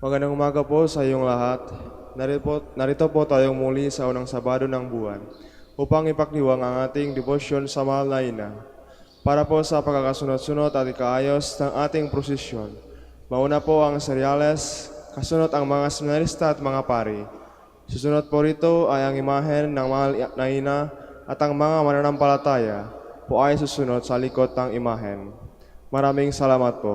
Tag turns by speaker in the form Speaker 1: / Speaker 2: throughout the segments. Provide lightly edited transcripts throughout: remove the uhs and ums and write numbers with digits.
Speaker 1: Magandang umaga po sa iyong lahat. Narito po tayong muli sa unang Sabado ng buwan upang ipakdiwang ang ating debosyon sa mahal na Ina. Para po sa pagkakasunod-sunod at ikaayos ng ating prosesyon, mauna po ang seryales, kasunod ang mga seminarista at mga pari. Susunod po rito ay ang imahen ng mahal na Ina at ang mga mananampalataya po ay susunod sa likod ng imahen. Maraming salamat po.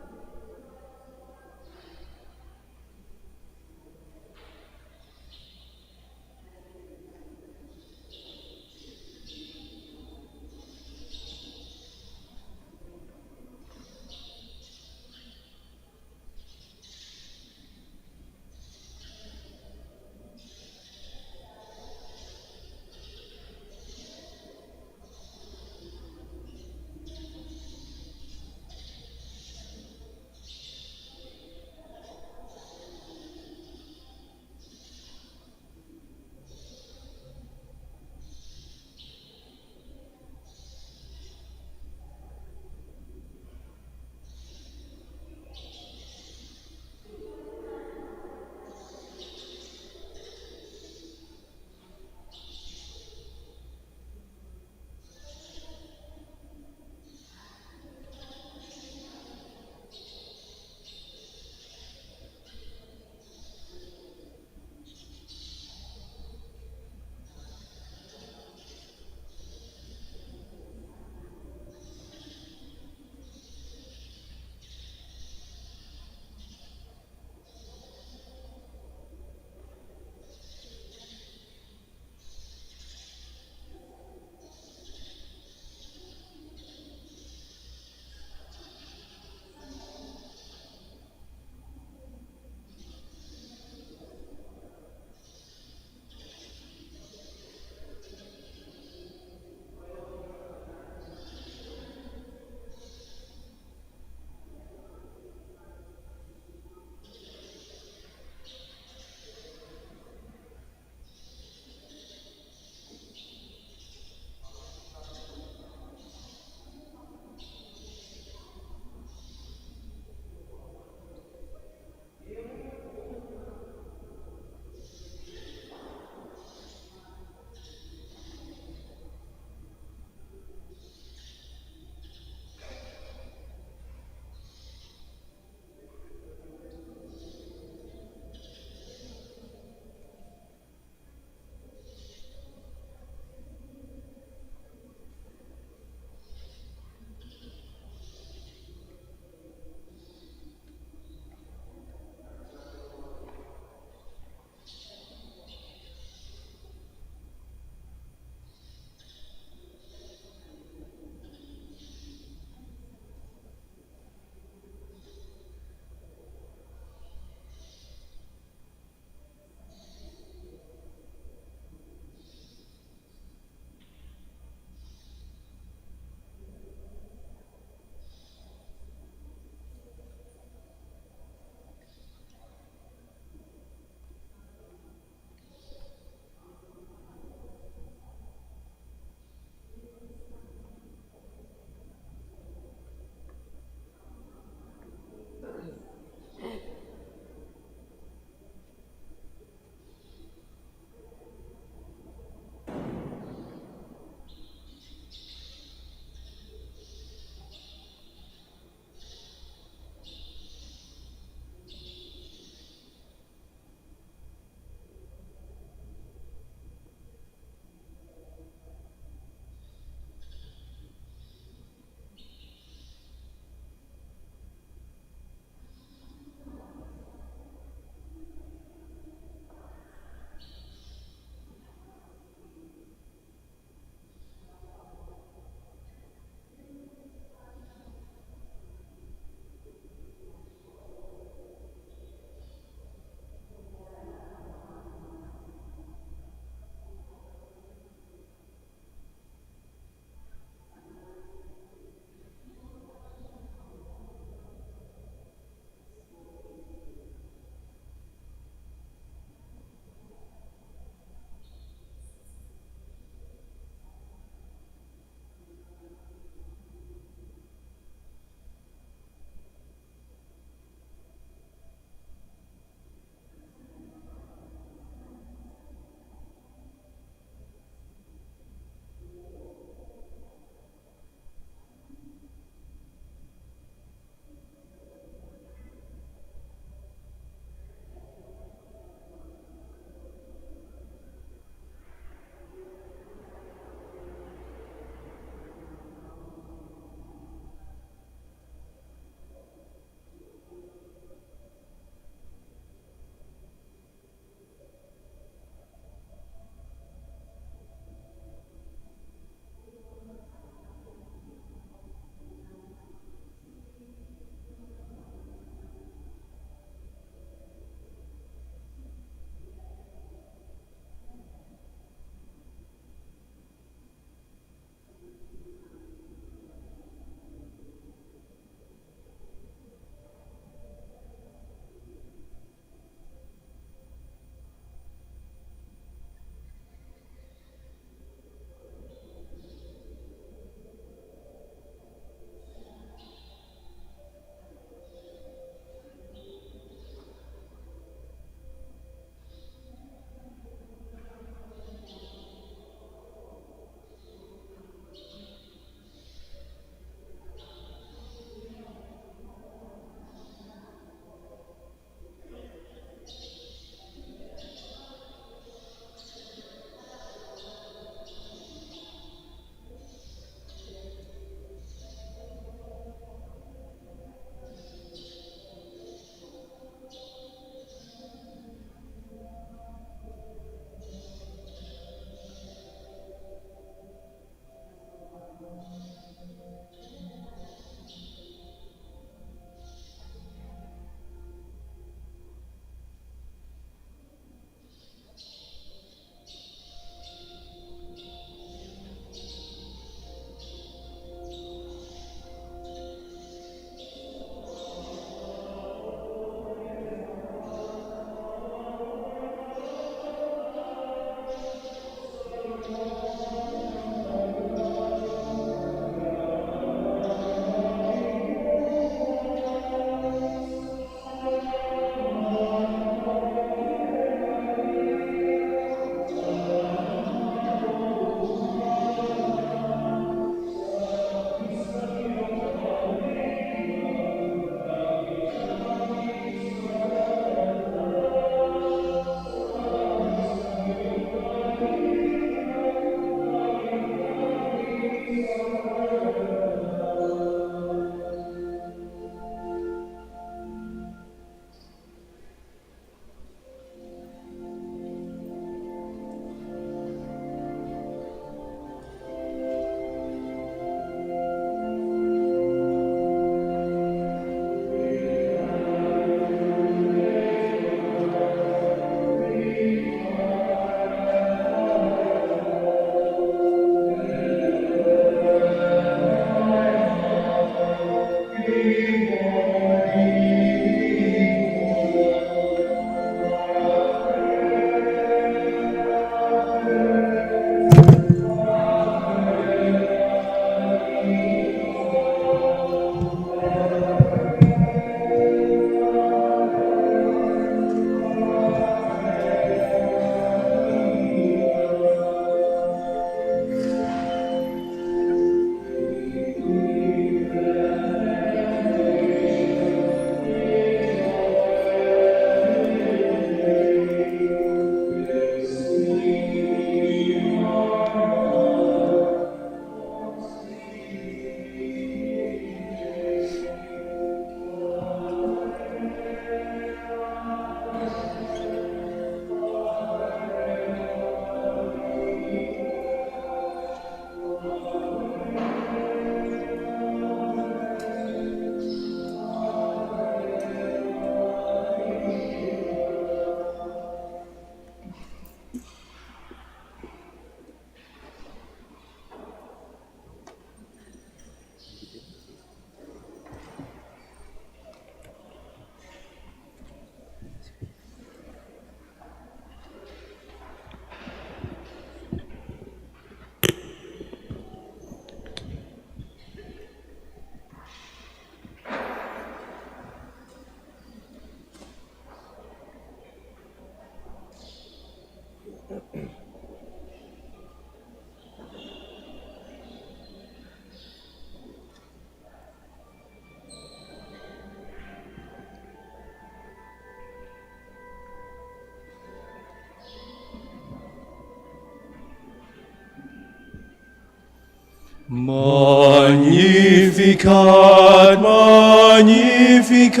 Speaker 2: Magnificat, magnificat,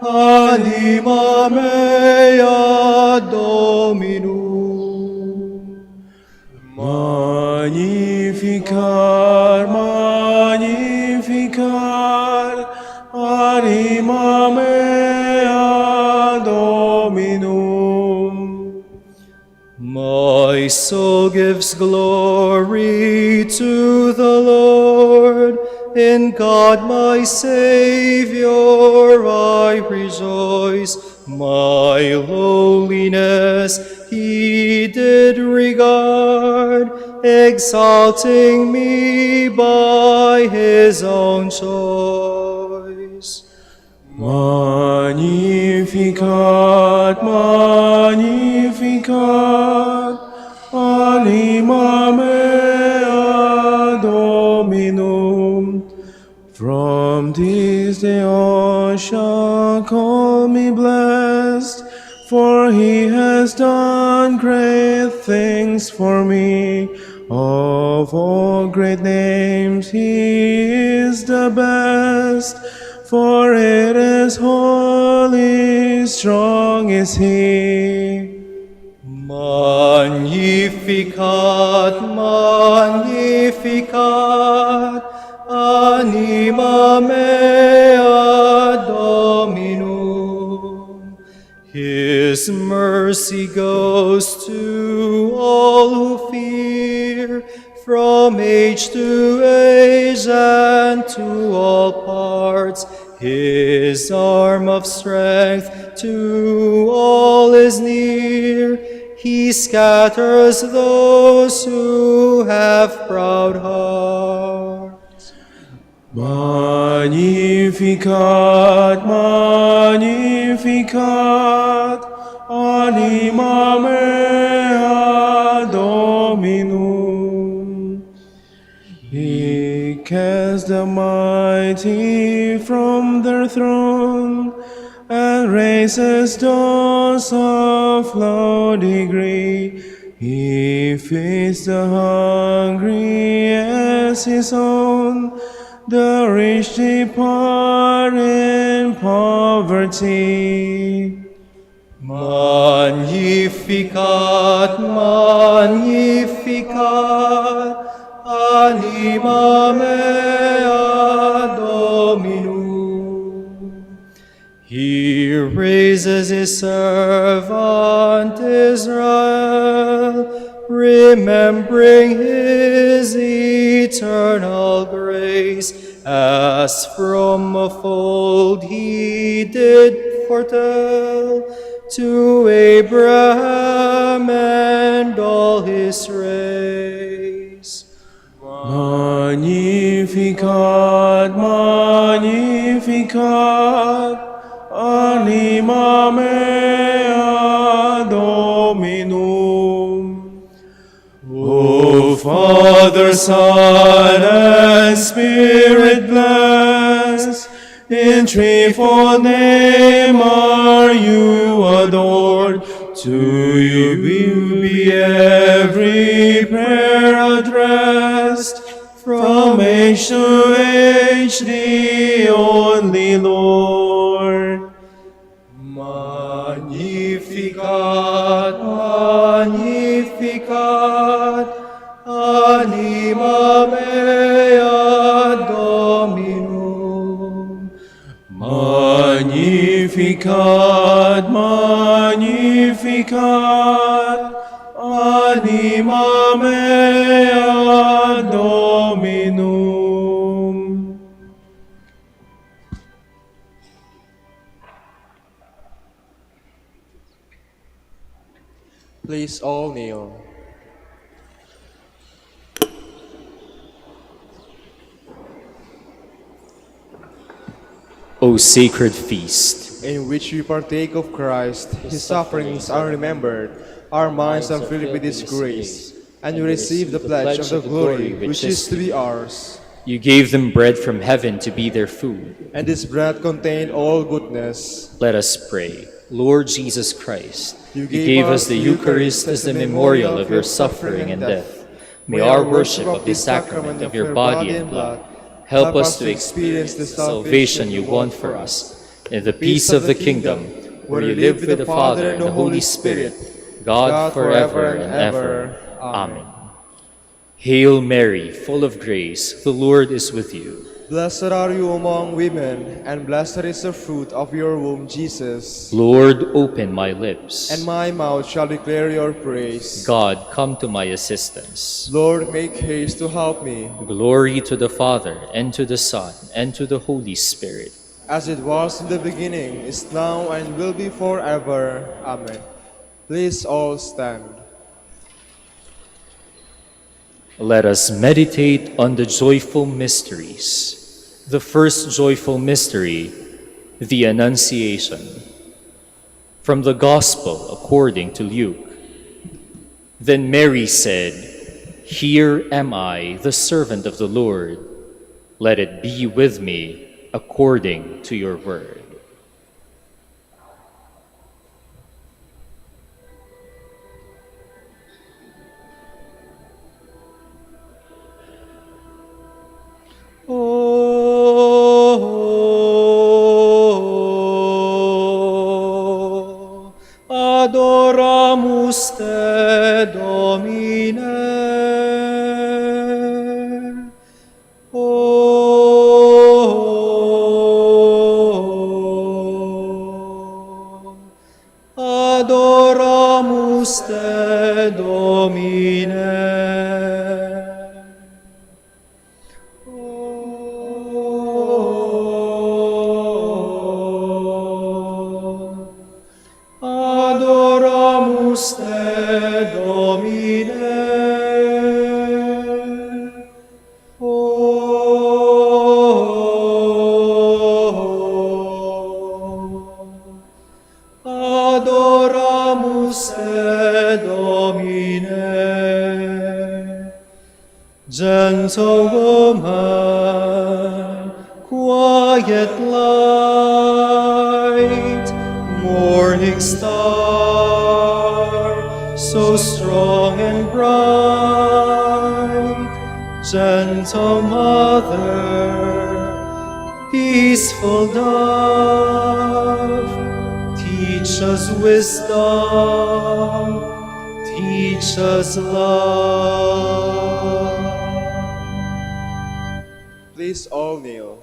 Speaker 2: anima mea Dominum. Magnificat, magnificat, anima mea Dominum. My soul gives glory to the Lord. In God my Savior I rejoice. My lowliness he did regard, exalting me by his own choice. Magnificat, magnificat, anima mea Dominum. From this day on shall call me blessed, for he has done great things for me. Of all great names he is the best, for it is holy, strong is he. Magnificat, magnificat, anima mea Dominum. His mercy goes to all who fear, from age to age and to all parts. His arm of strength to all is near. He scatters those who have proud hearts. Magnificat, magnificat, anima mea Dominum. He cast the mighty from their throne, and raises those of low degree. He feeds the hungry as his own, the rich depart in poverty. Magnificat, magnificat, anima mea Dominum. He raises his servant Israel, remembering his eternal grace, as from of old he did foretell to Abraham and all his race. Magnificat, magnificat, anima mea Dominum. O Father, Son, and Spirit blessed, in threefold name are you adored. To you be every prayer addressed, from age to age, the only Lord. Magnificat, magnificat, anima mea Dominum. Magnificat, magnificat, anima mea Dominum.
Speaker 1: Please all kneel.
Speaker 2: O sacred feast,
Speaker 1: In which we partake of Christ, his sufferings are remembered, Our minds are filled with His grace, and we receive the pledge of the glory which is to be ours.
Speaker 3: You gave them bread from heaven to be their food.
Speaker 1: And this bread contained all goodness.
Speaker 3: Let us pray. Lord Jesus Christ,
Speaker 1: You
Speaker 3: you gave us the Eucharist as a memorial of your suffering and death. May our worship of this sacrament of your body and blood help us to experience the salvation you won for us, in the peace of the kingdom, where you live with the Father and the Holy Spirit, God forever and ever. Amen. Hail Mary, full of grace, the Lord is with you.
Speaker 1: Blessed are you among women, and blessed is the fruit of your womb, Jesus.
Speaker 3: Lord, open my lips,
Speaker 1: And my mouth shall declare your praise.
Speaker 3: God, come to my assistance.
Speaker 1: Lord, make haste to help me.
Speaker 3: Glory to the Father, and to the Son, and to the Holy Spirit.
Speaker 1: As it was in the beginning, is now, and will be forever. Amen. Please all stand.
Speaker 3: Let us meditate on the joyful mysteries. The first joyful mystery, the Annunciation. From the Gospel according to Luke. Then Mary said, "Here am I, the servant of the Lord. Let it be with me according to your word."
Speaker 2: Adoramus te, Domine. Adoramus te, Domine. Adoramus te, Domine. Adoramus te, Domine. Gentle woman, quiet light, morning star, so strong and bright, gentle mother, peaceful dove, teach us wisdom, teach us love.
Speaker 1: Please all kneel.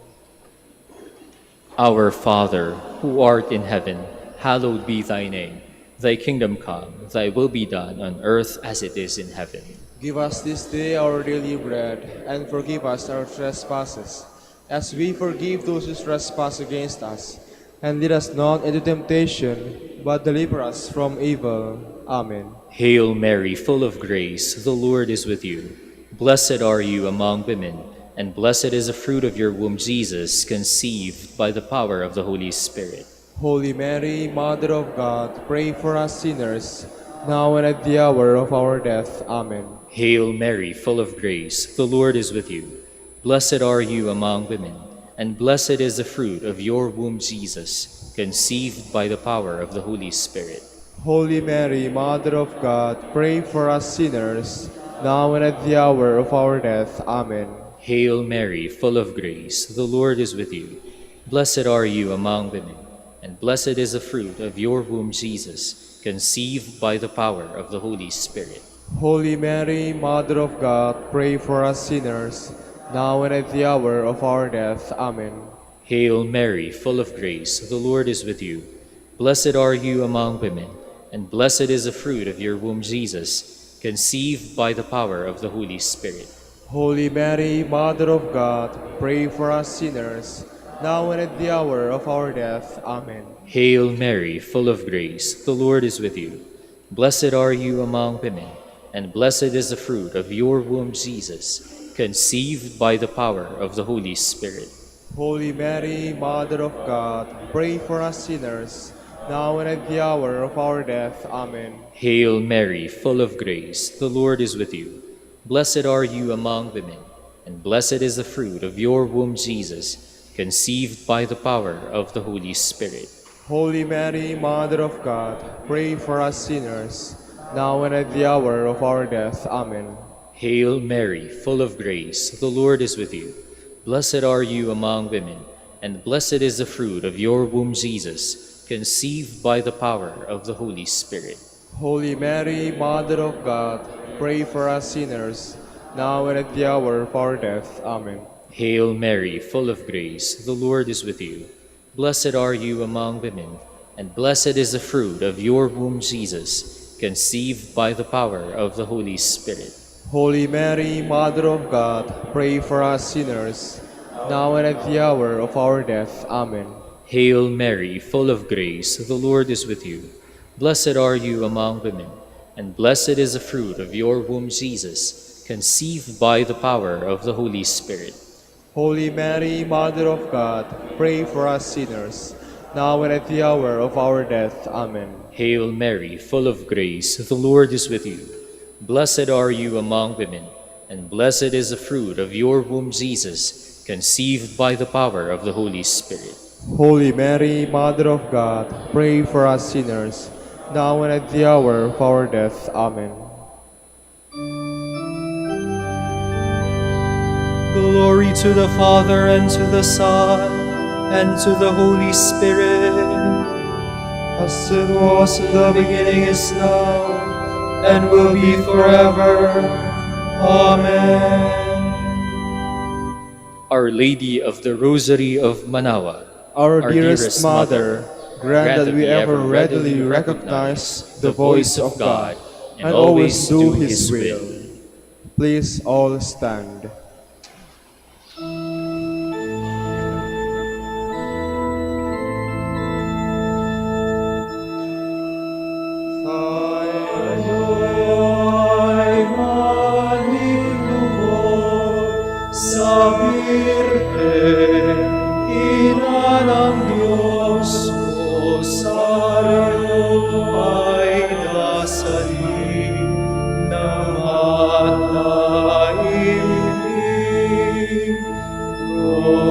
Speaker 3: Our Father, who art in heaven, hallowed be thy name. Thy kingdom come, thy will be done on earth as it is in heaven.
Speaker 1: Give us this day our daily bread, and forgive us our trespasses, as we forgive those who trespass against us. And lead us not into temptation, but deliver us from evil. Amen.
Speaker 3: Hail Mary, full of grace, the Lord is with you. Blessed are you among women, and blessed is the fruit of your womb, Jesus, conceived by the power of the Holy Spirit.
Speaker 1: Holy Mary, Mother of God, pray for us sinners, now and at the hour of our death. Amen.
Speaker 3: Hail Mary, full of grace, the Lord is with you. Blessed are you among women, and blessed is the fruit of your womb, Jesus, conceived by the power of the Holy Spirit.
Speaker 1: Holy Mary, Mother of God, pray for us sinners, now and at the hour of our death. Amen.
Speaker 3: Hail Mary, full of grace, the Lord is with you. Blessed are you among women, and blessed is the fruit of your womb, Jesus, conceived by the power of the Holy Spirit.
Speaker 1: Holy Mary, Mother of God, pray for us sinners, now and at the hour of our death. Amen.
Speaker 3: Hail Mary, full of grace, the Lord is with you. Blessed are you among women, and blessed is the fruit of your womb, Jesus, conceived by the power of the Holy Spirit.
Speaker 1: Holy Mary, Mother of God, pray for us sinners, now and at the hour of our death. Amen.
Speaker 3: Hail Mary, full of grace, the Lord is with you. Blessed are you among women, and blessed is the fruit of your womb, Jesus, conceived by the power of the Holy Spirit.
Speaker 1: Holy Mary, Mother of God, pray for us sinners, now and at the hour of our death. Amen.
Speaker 3: Hail Mary, full of grace, the Lord is with you. Blessed are you among women, and blessed is the fruit of your womb, Jesus, conceived by the power of the Holy Spirit.
Speaker 1: Holy Mary, Mother of God, pray for us sinners, now and at the hour of our death. Amen.
Speaker 3: Hail Mary, full of grace, the Lord is with you. Blessed are you among women, and blessed is the fruit of your womb, Jesus, conceived by the power of the Holy Spirit.
Speaker 1: Holy Mary, Mother of God, pray for us sinners, now and at the hour of our death. Amen.
Speaker 3: Hail Mary, full of grace, the Lord is with you. Blessed are you among women, and blessed is the fruit of your womb, Jesus, conceived by the power of the Holy Spirit.
Speaker 1: Holy Mary, Mother of God, pray for us sinners, now and at the hour of our death. Amen.
Speaker 3: Hail Mary, full of grace, the Lord is with you. Blessed are you among women, and blessed is the fruit of your womb, Jesus, conceived by the power of the Holy Spirit.
Speaker 1: Holy Mary, Mother of God, pray for us sinners, now and at the hour of our death. Amen.
Speaker 3: Hail Mary, full of grace, the Lord is with you. Blessed are you among women, and blessed is the fruit of your womb, Jesus, conceived by the power of the Holy Spirit.
Speaker 1: Holy Mary, Mother of God, pray for us sinners, now and at the hour of our death. Amen.
Speaker 2: Glory to the Father, and to the Son, and to the Holy Spirit, as it was in the beginning, is now, and will be forever. Amen.
Speaker 3: Our Lady of the Rosary of Manaoag,
Speaker 1: Our dearest Mother, grant that we ever readily recognize the voice of God and always do His will. Please all stand.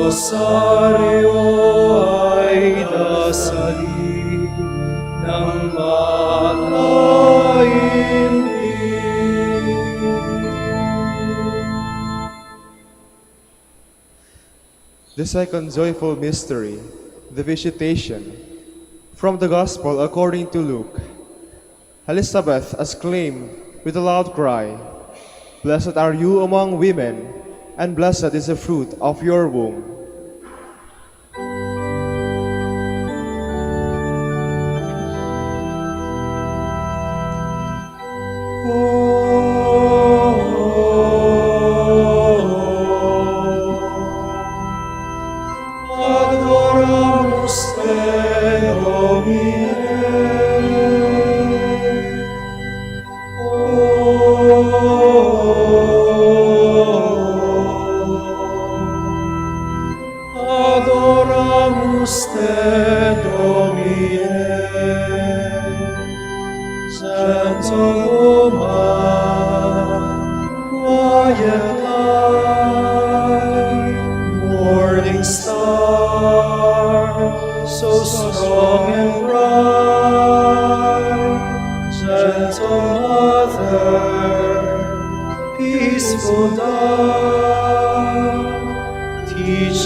Speaker 2: Rosario ay dasali ng
Speaker 1: The second joyful mystery, the Visitation. From the Gospel according to Luke. Elizabeth exclaimed with a loud cry, "Blessed are you among women, and blessed is the fruit of your womb."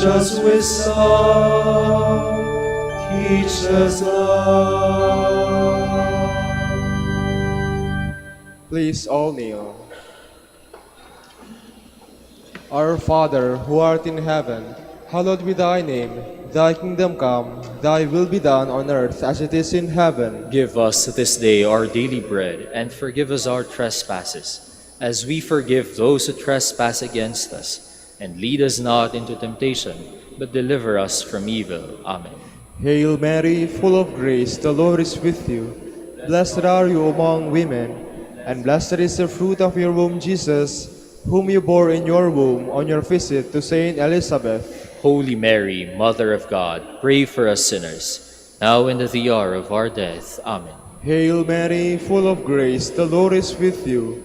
Speaker 2: Teach us wisdom, teach us love.
Speaker 1: Please all kneel. Our Father, who art in heaven, hallowed be thy name. Thy kingdom come, thy will be done on earth as it is in heaven.
Speaker 3: Give us this day our daily bread, and forgive us our trespasses, as we forgive those who trespass against us. And lead us not into temptation, but deliver us from evil. Amen.
Speaker 1: Hail Mary, full of grace, the Lord is with you. Blessed are you among women, and blessed is the fruit of your womb, Jesus, whom you bore in your womb on your visit to Saint Elizabeth.
Speaker 3: Holy Mary, Mother of God, pray for us sinners, now and at the hour of our death. Amen.
Speaker 1: Hail Mary, full of grace, the Lord is with you.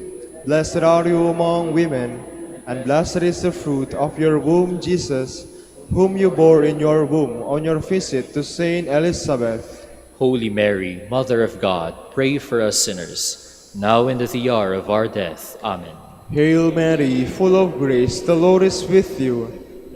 Speaker 1: Blessed are you among women, and blessed is the fruit of your womb, Jesus, whom you bore in your womb on your visit to Saint Elizabeth.
Speaker 3: Holy Mary, Mother of God, pray for us sinners, now and at the hour of our death. Amen.
Speaker 1: Hail Mary, full of grace, the Lord is with you.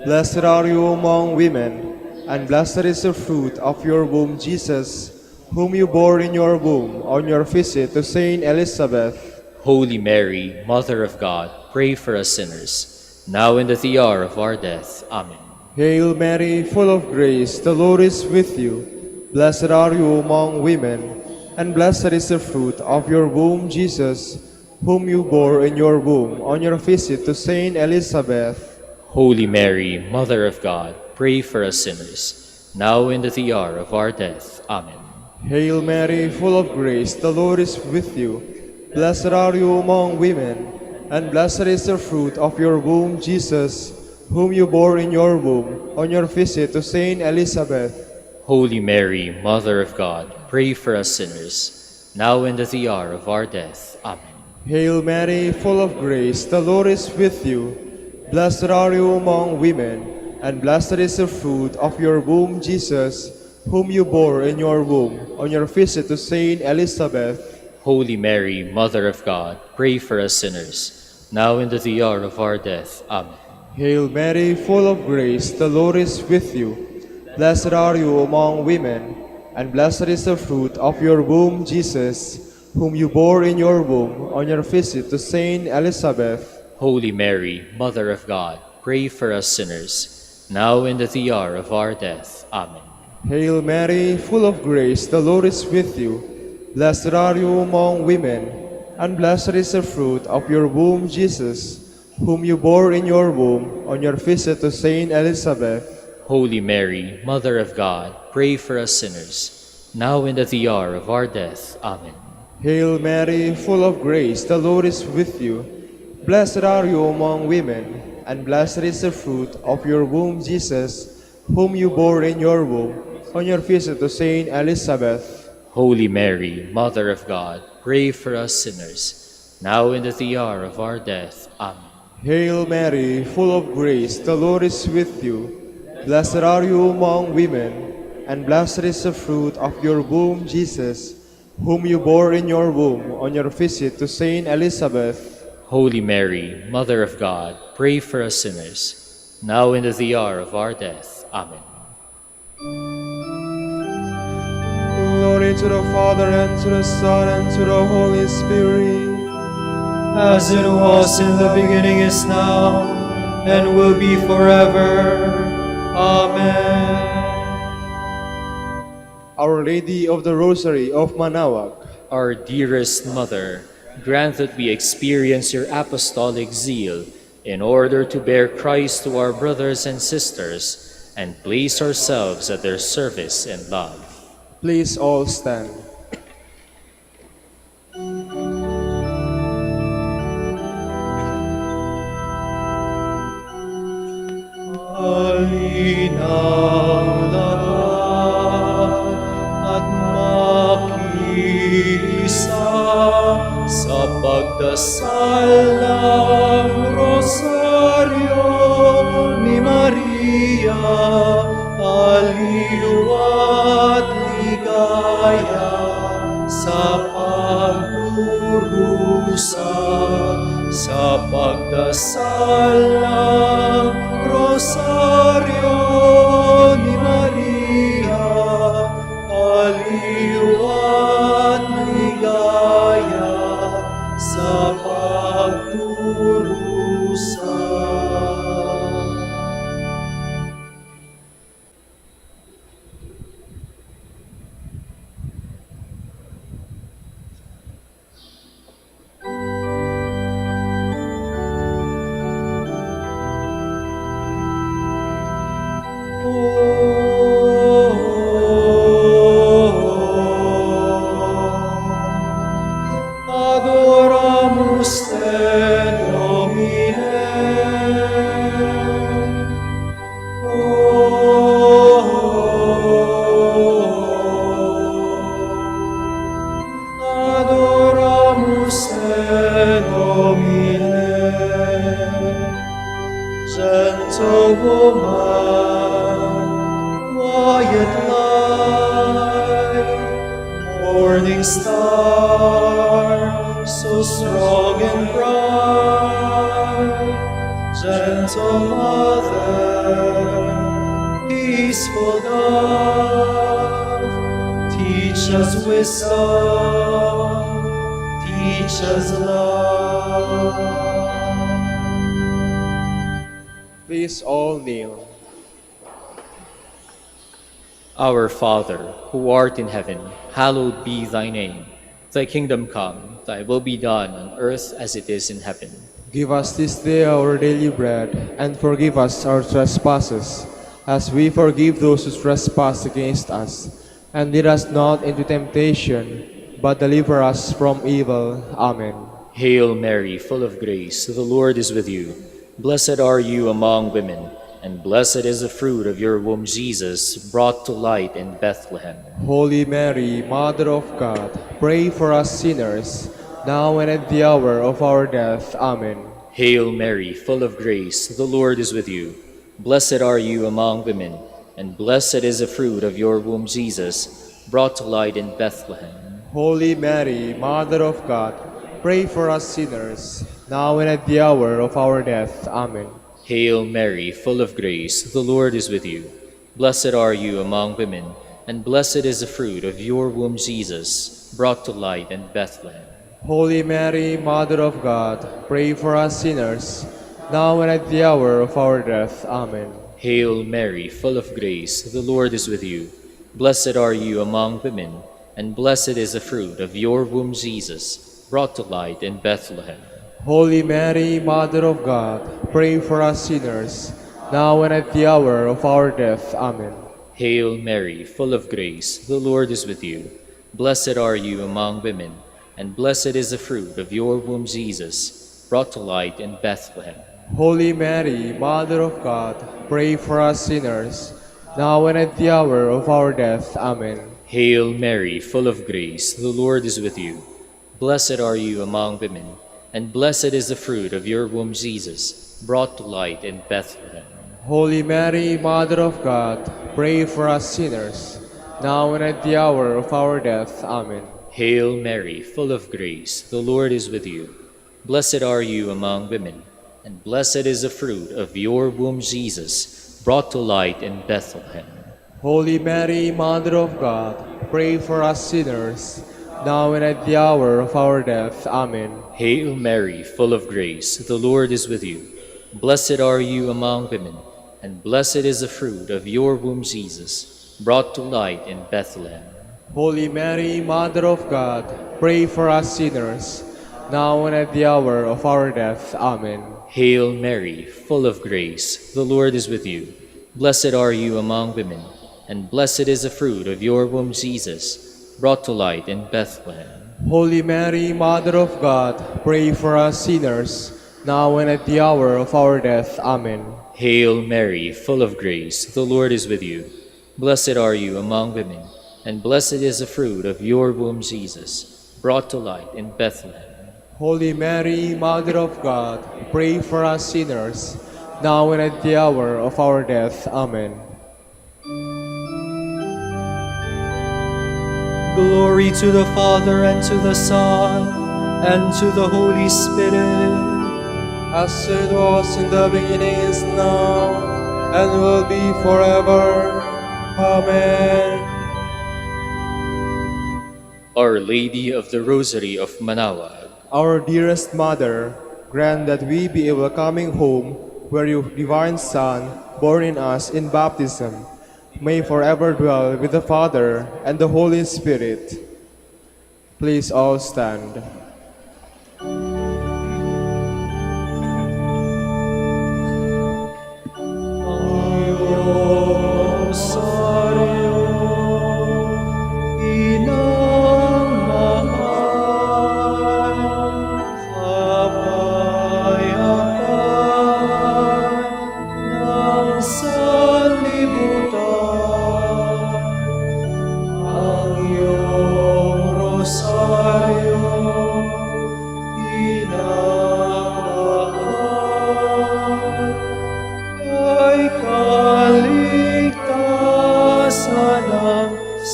Speaker 1: Blessed are you among women, and blessed is the fruit of your womb, Jesus, whom you bore in your womb on your visit to Saint Elizabeth.
Speaker 3: Holy Mary, Mother of God, pray for us sinners, now and at the hour of our death. Amen.
Speaker 1: Hail Mary, full of grace, the Lord is with you. Blessed are you among women, and blessed is the fruit of your womb, Jesus, whom you bore in your womb on your visit to Saint Elizabeth.
Speaker 3: Holy Mary, Mother of God, pray for us sinners, now and at the hour of our death. Amen.
Speaker 1: Hail Mary, full of grace, the Lord is with you. Blessed are you among women, and blessed is the fruit of your womb, Jesus, whom you bore in your womb on your visit to Saint Elizabeth.
Speaker 3: Holy Mary, Mother of God, pray for us sinners, now and at the hour of our death. Amen.
Speaker 1: Hail Mary, full of grace, the Lord is with you. Blessed are you among women, and blessed is the fruit of your womb, Jesus, whom you bore in your womb on your visit to Saint Elizabeth.
Speaker 3: Holy Mary, Mother of God, pray for us sinners, now and at the hour of our death. Amen.
Speaker 1: Hail Mary, full of grace, the Lord is with you. Blessed are you among women, and blessed is the fruit of your womb, Jesus, whom you bore in your womb on your visit to Saint Elizabeth.
Speaker 3: Holy Mary, Mother of God, pray for us sinners, now and at the hour of our death. Amen.
Speaker 1: Hail Mary, full of grace, the Lord is with you. Blessed are you among women, and blessed is the fruit of your womb, Jesus, whom you bore in your womb on your visit to Saint Elizabeth.
Speaker 3: Holy Mary, Mother of God, pray for us sinners, now and at the hour of our death. Amen.
Speaker 1: Hail Mary, full of grace, the Lord is with you. Blessed are you among women, and blessed is the fruit of your womb, Jesus, whom you bore in your womb on your visit to Saint Elizabeth.
Speaker 3: Holy Mary, Mother of God, pray for us sinners, now and at the hour of our death. Amen.
Speaker 1: Hail Mary, full of grace, the Lord is with you. Blessed are you among women, and blessed is the fruit of your womb, Jesus, whom you bore in your womb on your visit to Saint Elizabeth.
Speaker 3: Holy Mary, Mother of God, pray for us sinners, now and at the hour of our death. Amen.
Speaker 1: Glory to the Father, and to the Son, and to the Holy Spirit.
Speaker 2: As it was in the beginning, is now, and will be forever. Amen.
Speaker 1: Our Lady of the Rosary of Manaoag,
Speaker 3: Our dearest Mother, grant that we experience your apostolic zeal in order to bear Christ to our brothers and sisters and place ourselves at their service and love.
Speaker 1: please all stand.
Speaker 2: Halinaw lahat at makiisa sa pagdasal ng Rosaryo ni Maria, aliw at ligaya sa pagdurusa sa pagdasal ng Rosaryo ni Maria, aliw at ligaya sa pagdurusa. morning star, so strong and bright, gentle mother, peaceful dove, teach us wisdom, teach us love.
Speaker 1: Please all kneel.
Speaker 3: Our Father, who art in heaven, hallowed be thy name. Thy kingdom come, thy will be done on earth as it is in heaven.
Speaker 1: Give us this day our daily bread, and forgive us our trespasses, as we forgive those who trespass against us. And lead us not into temptation, but deliver us from evil. Amen.
Speaker 3: Hail Mary, full of grace, the Lord is with you. Blessed are you among women, and blessed is the fruit of your womb, Jesus, brought to light in Bethlehem.
Speaker 1: Holy Mary, Mother of God, pray for us sinners, now and at the hour of our death. Amen.
Speaker 3: Hail Mary, full of grace, the Lord is with you. Blessed are you among women, and blessed is the fruit of your womb, Jesus, brought to light in Bethlehem.
Speaker 1: Holy Mary, Mother of God, pray for us sinners, now and at the hour of our death. Amen.
Speaker 3: Hail Mary, full of grace, the Lord is with you. Blessed are you among women, and blessed is the fruit of your womb, Jesus, brought to light in Bethlehem.
Speaker 1: Holy Mary, Mother of God, pray for us sinners, now and at the hour of our death. Amen.
Speaker 3: Hail Mary, full of grace, the Lord is with you. Blessed are you among women, and blessed is the fruit of your womb, Jesus, brought to light in Bethlehem.
Speaker 1: Holy Mary, Mother of God, pray for us sinners, now and at the hour of our death. Amen.
Speaker 3: Hail Mary, full of grace, the Lord is with you. Blessed are you among women, and blessed is the fruit of your womb, Jesus, brought to light in Bethlehem.
Speaker 1: Holy Mary, Mother of God, pray for us sinners, now and at the hour of our death. Amen.
Speaker 3: Hail Mary, full of grace, the Lord is with you. Blessed are you among women, and blessed is the fruit of your womb, Jesus, brought to light in Bethlehem.
Speaker 1: Holy Mary, Mother of God, pray for us sinners, now and at the hour of our death. Amen.
Speaker 3: Hail Mary, full of grace, the Lord is with you. Blessed are you among women, and blessed is the fruit of your womb, Jesus, brought to light in Bethlehem.
Speaker 1: Holy Mary, Mother of God, pray for us sinners, now and at the hour of our death. Amen.
Speaker 3: Hail Mary, full of grace, the Lord is with you. Blessed are you among women, and blessed is the fruit of your womb, Jesus, brought to light in Bethlehem.
Speaker 1: Holy Mary, Mother of God, pray for us sinners, now and at the hour of our death. Amen.
Speaker 3: Hail Mary, full of grace, the Lord is with you. Blessed are you among women, and blessed is the fruit of your womb, Jesus, brought to light in Bethlehem.
Speaker 1: Holy Mary, Mother of God, pray for us sinners, now and at the hour of our death. Amen.
Speaker 3: Hail Mary, full of grace, the Lord is with you. Blessed are you among women, and blessed is the fruit of your womb, Jesus, brought to light in Bethlehem.
Speaker 1: Holy Mary, Mother of God, pray for us sinners, now and at the hour of our death. Amen.
Speaker 2: Glory to the Father, and to the Son, and to the Holy Spirit,
Speaker 1: As it was in the beginning, is now, and will be forever. Amen.
Speaker 3: Our Lady of the Rosary of Manaoag,
Speaker 1: Our dearest Mother, grant that we be a welcoming home where your divine Son, born in us in baptism, may forever dwell with the Father and the Holy Spirit. Please all stand.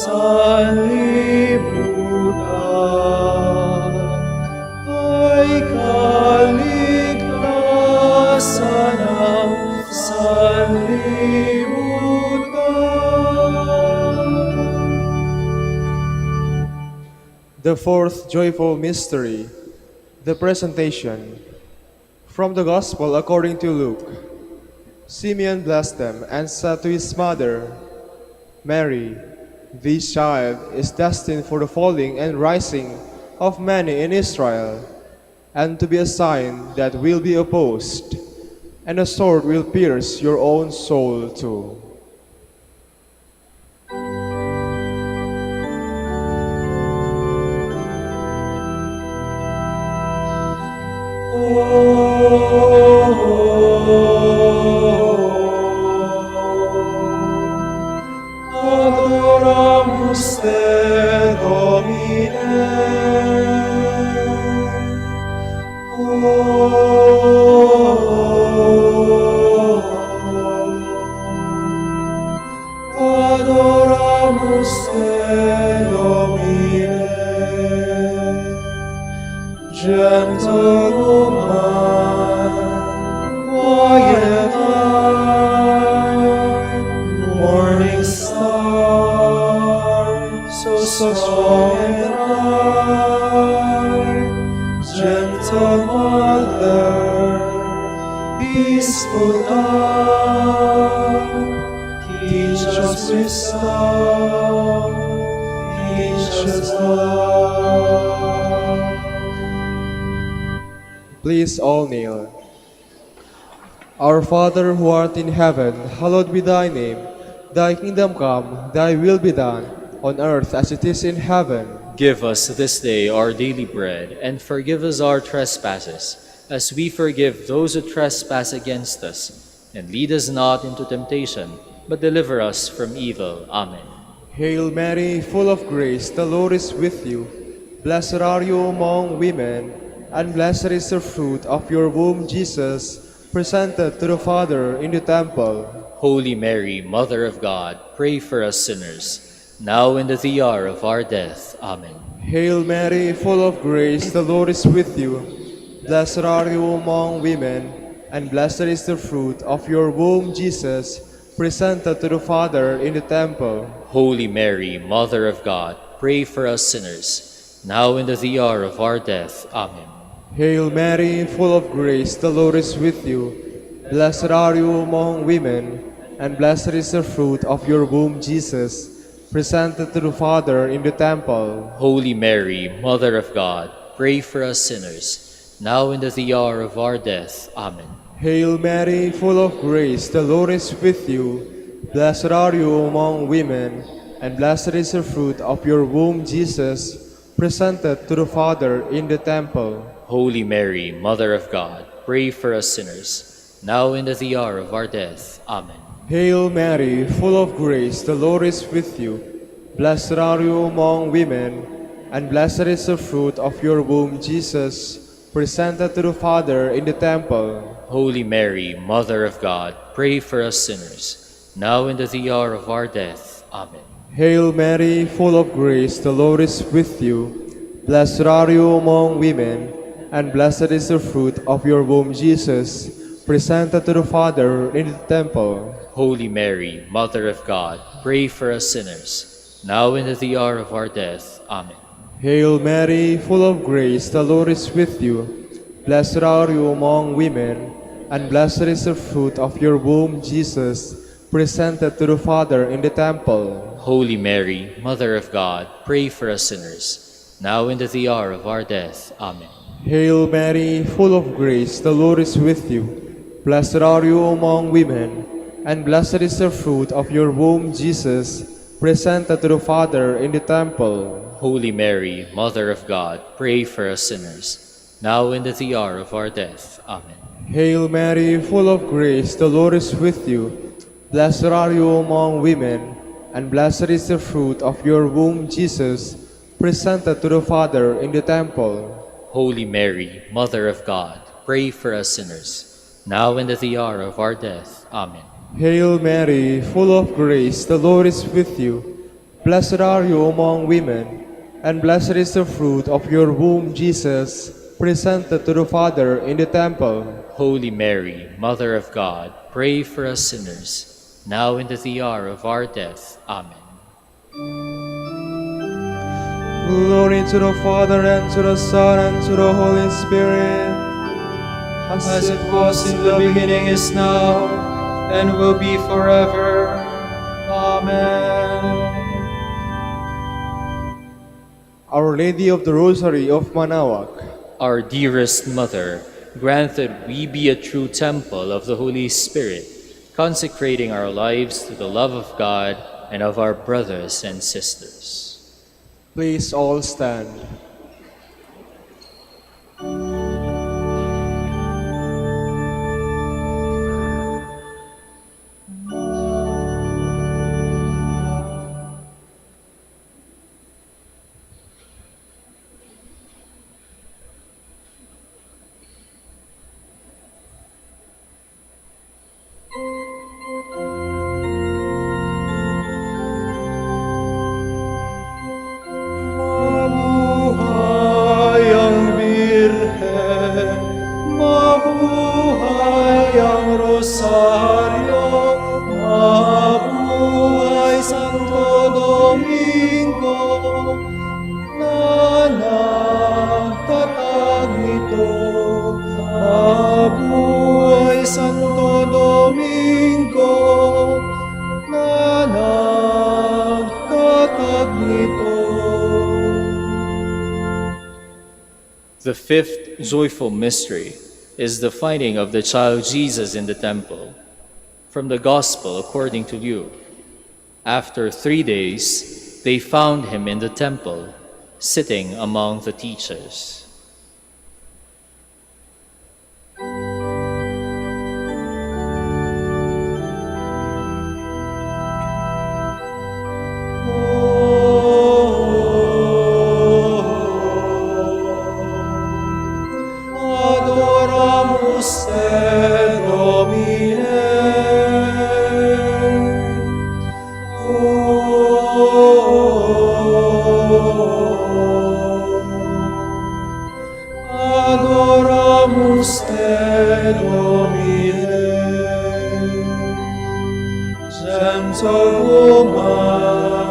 Speaker 2: sanlibutan. ay kaligtasan ng sanlibutan.
Speaker 1: The fourth joyful mystery, the Presentation. From the Gospel according to Luke. Simeon blessed them and said to his mother, Mary, this child is destined for the falling and rising of many in Israel, and to be a sign that will be opposed, and a sword will pierce your own soul too.
Speaker 2: Adoramus te, Domine. Adoramus te, Domine. Gentle woman, quiet eye, morning star, so strong and bright. Gentle mother, peaceful love, teach us wisdom, teach us love.
Speaker 1: Please all kneel. Our Father who art in heaven, hallowed be thy name. Thy kingdom come, thy will be done, on earth as it is in heaven.
Speaker 3: Give us this day our daily bread, and forgive us our trespasses, as we forgive those who trespass against us. And lead us not into temptation, but deliver us from evil. Amen.
Speaker 1: Hail Mary, full of grace, the Lord is with you. Blessed are you among women, and blessed is the fruit of your womb, Jesus, presented to the Father in the temple.
Speaker 3: Holy Mary, Mother of God, pray for us sinners, now and at the hour of our death. Amen.
Speaker 1: Hail Mary, full of grace, the Lord is with you. Blessed are you among women, and blessed is the fruit of your womb, Jesus, presented to the Father in the temple.
Speaker 3: Holy Mary, Mother of God, pray for us sinners, now and at the hour of our death. Amen.
Speaker 1: Hail Mary, full of grace, the Lord is with you. Blessed are you among women, and blessed is the fruit of your womb, Jesus, presented to the Father in the temple.
Speaker 3: Holy Mary, Mother of God, pray for us sinners, now and at the hour of our death. Amen.
Speaker 1: Hail Mary, full of grace, the Lord is with you. Blessed are you among women, and blessed is the fruit of your womb, Jesus, presented to the Father in the temple.
Speaker 3: Holy Mary, Mother of God, pray for us sinners, now and at the hour of our death. Amen.
Speaker 1: Hail Mary, full of grace, the Lord is with you. Blessed are you among women, and blessed is the fruit of your womb, Jesus, presented to the Father in the temple.
Speaker 3: Holy Mary, Mother of God, pray for us sinners, now and at the hour of our death. Amen.
Speaker 1: Hail Mary, full of grace, the Lord is with you. Blessed are you among women, and blessed is the fruit of your womb, Jesus, presented to the Father in the temple.
Speaker 3: Holy Mary, Mother of God, pray for us sinners, now and at the hour of our death. Amen.
Speaker 1: Hail Mary, full of grace, the Lord is with you. Blessed are you among women, and blessed is the fruit of your womb, Jesus, presented to the Father in the temple.
Speaker 3: Holy Mary, Mother of God, pray for us sinners, now and at the hour of our death. Amen.
Speaker 1: Hail Mary, full of grace, the Lord is with you. Blessed are you among women, and blessed is the fruit of your womb, Jesus, presented to the Father in the temple.
Speaker 3: Holy Mary, Mother of God, pray for us sinners, now and at the hour of our death. Amen.
Speaker 1: Hail Mary, full of grace, the Lord is with you. Blessed are you among women, and blessed is the fruit of your womb, Jesus, presented to the Father in the temple.
Speaker 3: Holy Mary, Mother of God, pray for us sinners, now and at the hour of our death. Amen.
Speaker 1: Hail Mary, full of grace, the Lord is with you. Blessed are you among women, and blessed is the fruit of your womb, Jesus, presented to the Father in the temple.
Speaker 3: Holy Mary, Mother of God, pray for us sinners, now and at the hour of our death. Amen.
Speaker 1: Glory to the Father, and to the Son, and to the Holy Spirit,
Speaker 2: As it was in the beginning, is now, and will be forever. Amen.
Speaker 1: Our Lady of the Rosary of Manaoag,
Speaker 3: Our dearest Mother, grant that we be a true temple of the Holy Spirit, consecrating our lives to the love of God and of our brothers and sisters.
Speaker 1: please all stand.
Speaker 2: Mabuhay ang Birhen, mabuhay ang Rosaryo, mabuhay Santo Domingo, na nagtatag nito. Mabuhay Santo Domingo, na nagtatag nito.
Speaker 3: The fifth joyful mystery is the finding of the child Jesus in the temple. From the Gospel according to Luke. After 3 days, they found him in the temple, sitting among the teachers.
Speaker 2: Adoramus te, Domine. Adoramus te, Domine. Gentle woman,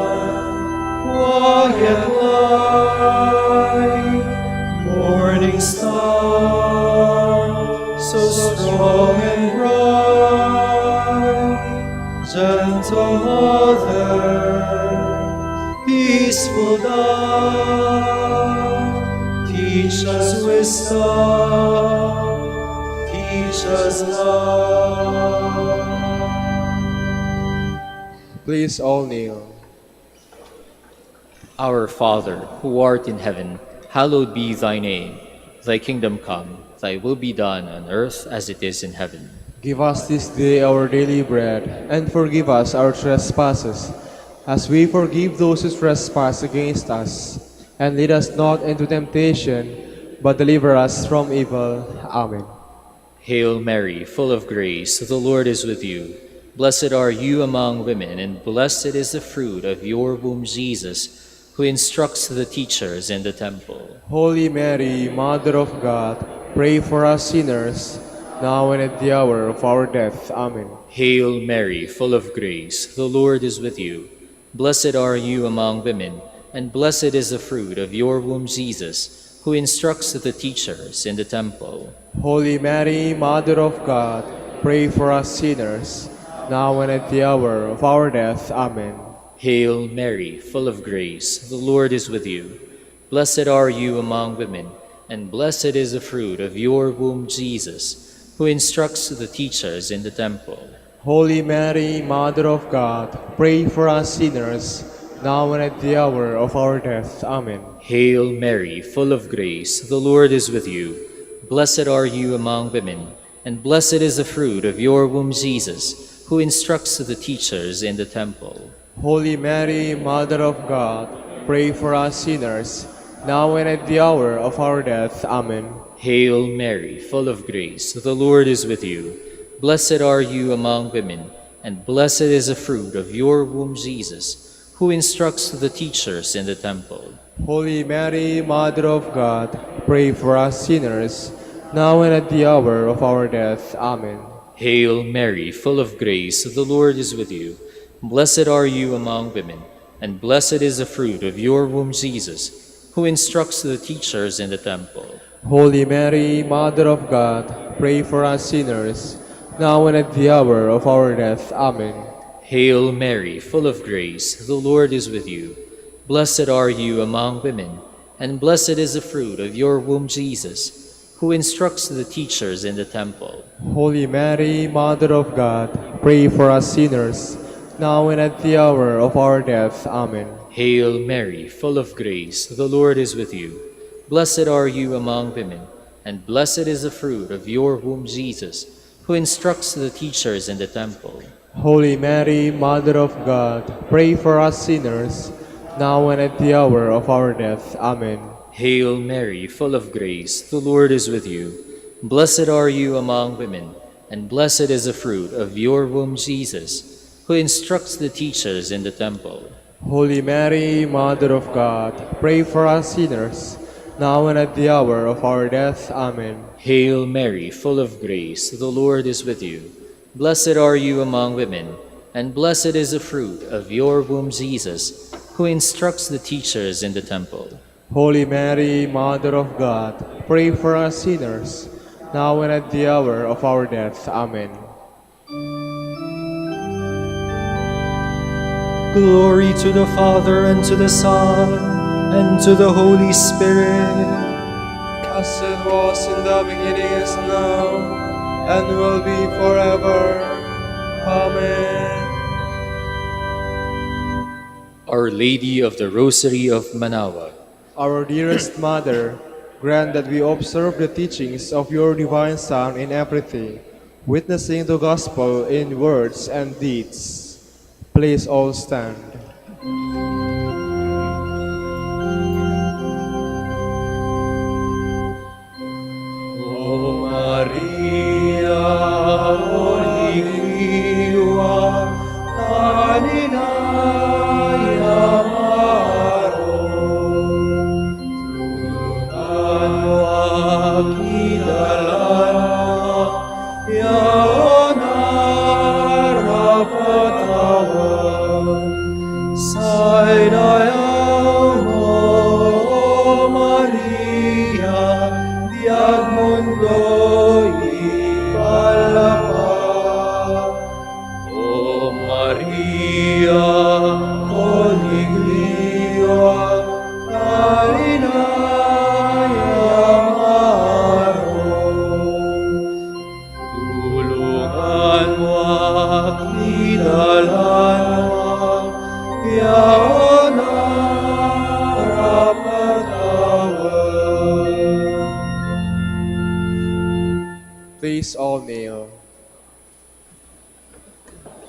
Speaker 2: quiet light, morning star, so strong and bright, gentle mother, peaceful dove, teach us wisdom, teach us love.
Speaker 1: Please all kneel.
Speaker 3: Our Father, who art in heaven, hallowed be thy name. Thy kingdom come, thy will be done on earth as it is in heaven.
Speaker 1: Give us this day our daily bread, and forgive us our trespasses, as we forgive those who trespass against us. And lead us not into temptation, but deliver us from evil. Amen.
Speaker 3: Hail Mary, full of grace, the Lord is with you. Blessed are you among women, and blessed is the fruit of your womb, Jesus, who instructs the teachers in the temple.
Speaker 1: Holy Mary, Mother of God, pray for us sinners, now and at the hour of our death. Amen.
Speaker 3: Hail Mary, full of grace, the Lord is with you. Blessed are you among women, and blessed is the fruit of your womb, Jesus, who instructs the teachers in the temple.
Speaker 1: Holy Mary, Mother of God, pray for us sinners, now and at the hour of our death. Amen.
Speaker 3: Hail Mary, full of grace, the Lord is with you. Blessed are you among women, and blessed is the fruit of your womb, Jesus, who instructs the teachers in the temple.
Speaker 1: Holy Mary, Mother of God, pray for us sinners, now and at the hour of our death. Amen.
Speaker 3: Hail Mary, full of grace, the Lord is with you. Blessed are you among women, and blessed is the fruit of your womb, Jesus, who instructs the teachers in the temple.
Speaker 1: Holy Mary, Mother of God, pray for us sinners, now and at the hour of our death. Amen.
Speaker 3: Hail Mary, full of grace, the Lord is with you. Blessed are you among women, and blessed is the fruit of your womb, Jesus, who who instructs the teachers in the temple.
Speaker 1: Holy Mary, Mother of God, pray for us sinners, now and at the hour of our death. Amen.
Speaker 3: Hail Mary, full of grace, the Lord is with you. Blessed are you among women, and blessed is the fruit of your womb, Jesus, who instructs the teachers in the temple.
Speaker 1: Holy Mary, Mother of God, pray for us sinners, now and at the hour of our death. Amen.
Speaker 3: Hail Mary, full of grace, the Lord is with you. Blessed are you among women, and blessed is the fruit of your womb, Jesus, who instructs the teachers in the temple.
Speaker 1: Holy Mary, Mother of God, pray for us sinners, now and at the hour of our death. Amen.
Speaker 3: Hail Mary, full of grace, the Lord is with you. Blessed are you among women, and blessed is the fruit of your womb, Jesus, who instructs the teachers in the temple.
Speaker 1: Holy Mary, Mother of God, pray for us sinners, now and at the hour of our death. Amen.
Speaker 3: Hail Mary, full of grace, the Lord is with you. Blessed are you among women, and blessed is the fruit of your womb, Jesus, who instructs the teachers in the temple.
Speaker 1: Holy Mary, Mother of God, pray for us sinners, now and at the hour of our death. Amen.
Speaker 3: Hail Mary, full of grace, the Lord is with you. Blessed are you among women, and blessed is the fruit of your womb, Jesus, who instructs the teachers in the temple.
Speaker 1: Holy Mary, Mother of God, pray for us sinners, now and at the hour of our death. Amen.
Speaker 2: Glory to the Father, and to the Son, and to the Holy Spirit.
Speaker 1: As it was in the beginning, is now, and will be forever. Amen.
Speaker 3: Our Lady of the Rosary of Manaoag,
Speaker 1: Our dearest Mother, grant that we observe the teachings of your divine Son in everything, witnessing the gospel in words and deeds. Please all stand.
Speaker 2: O Maria, Oliva, Taninaya Maron, Tulungan Akidalan, Yaona Rapatawan, Sainayang mo, O Maria, diag mundo ipalapag. O Maria, Oliglia, Tarinaya Maron, tulungan mo aknidalan mo, yaona rapatawan.
Speaker 1: Please all kneel.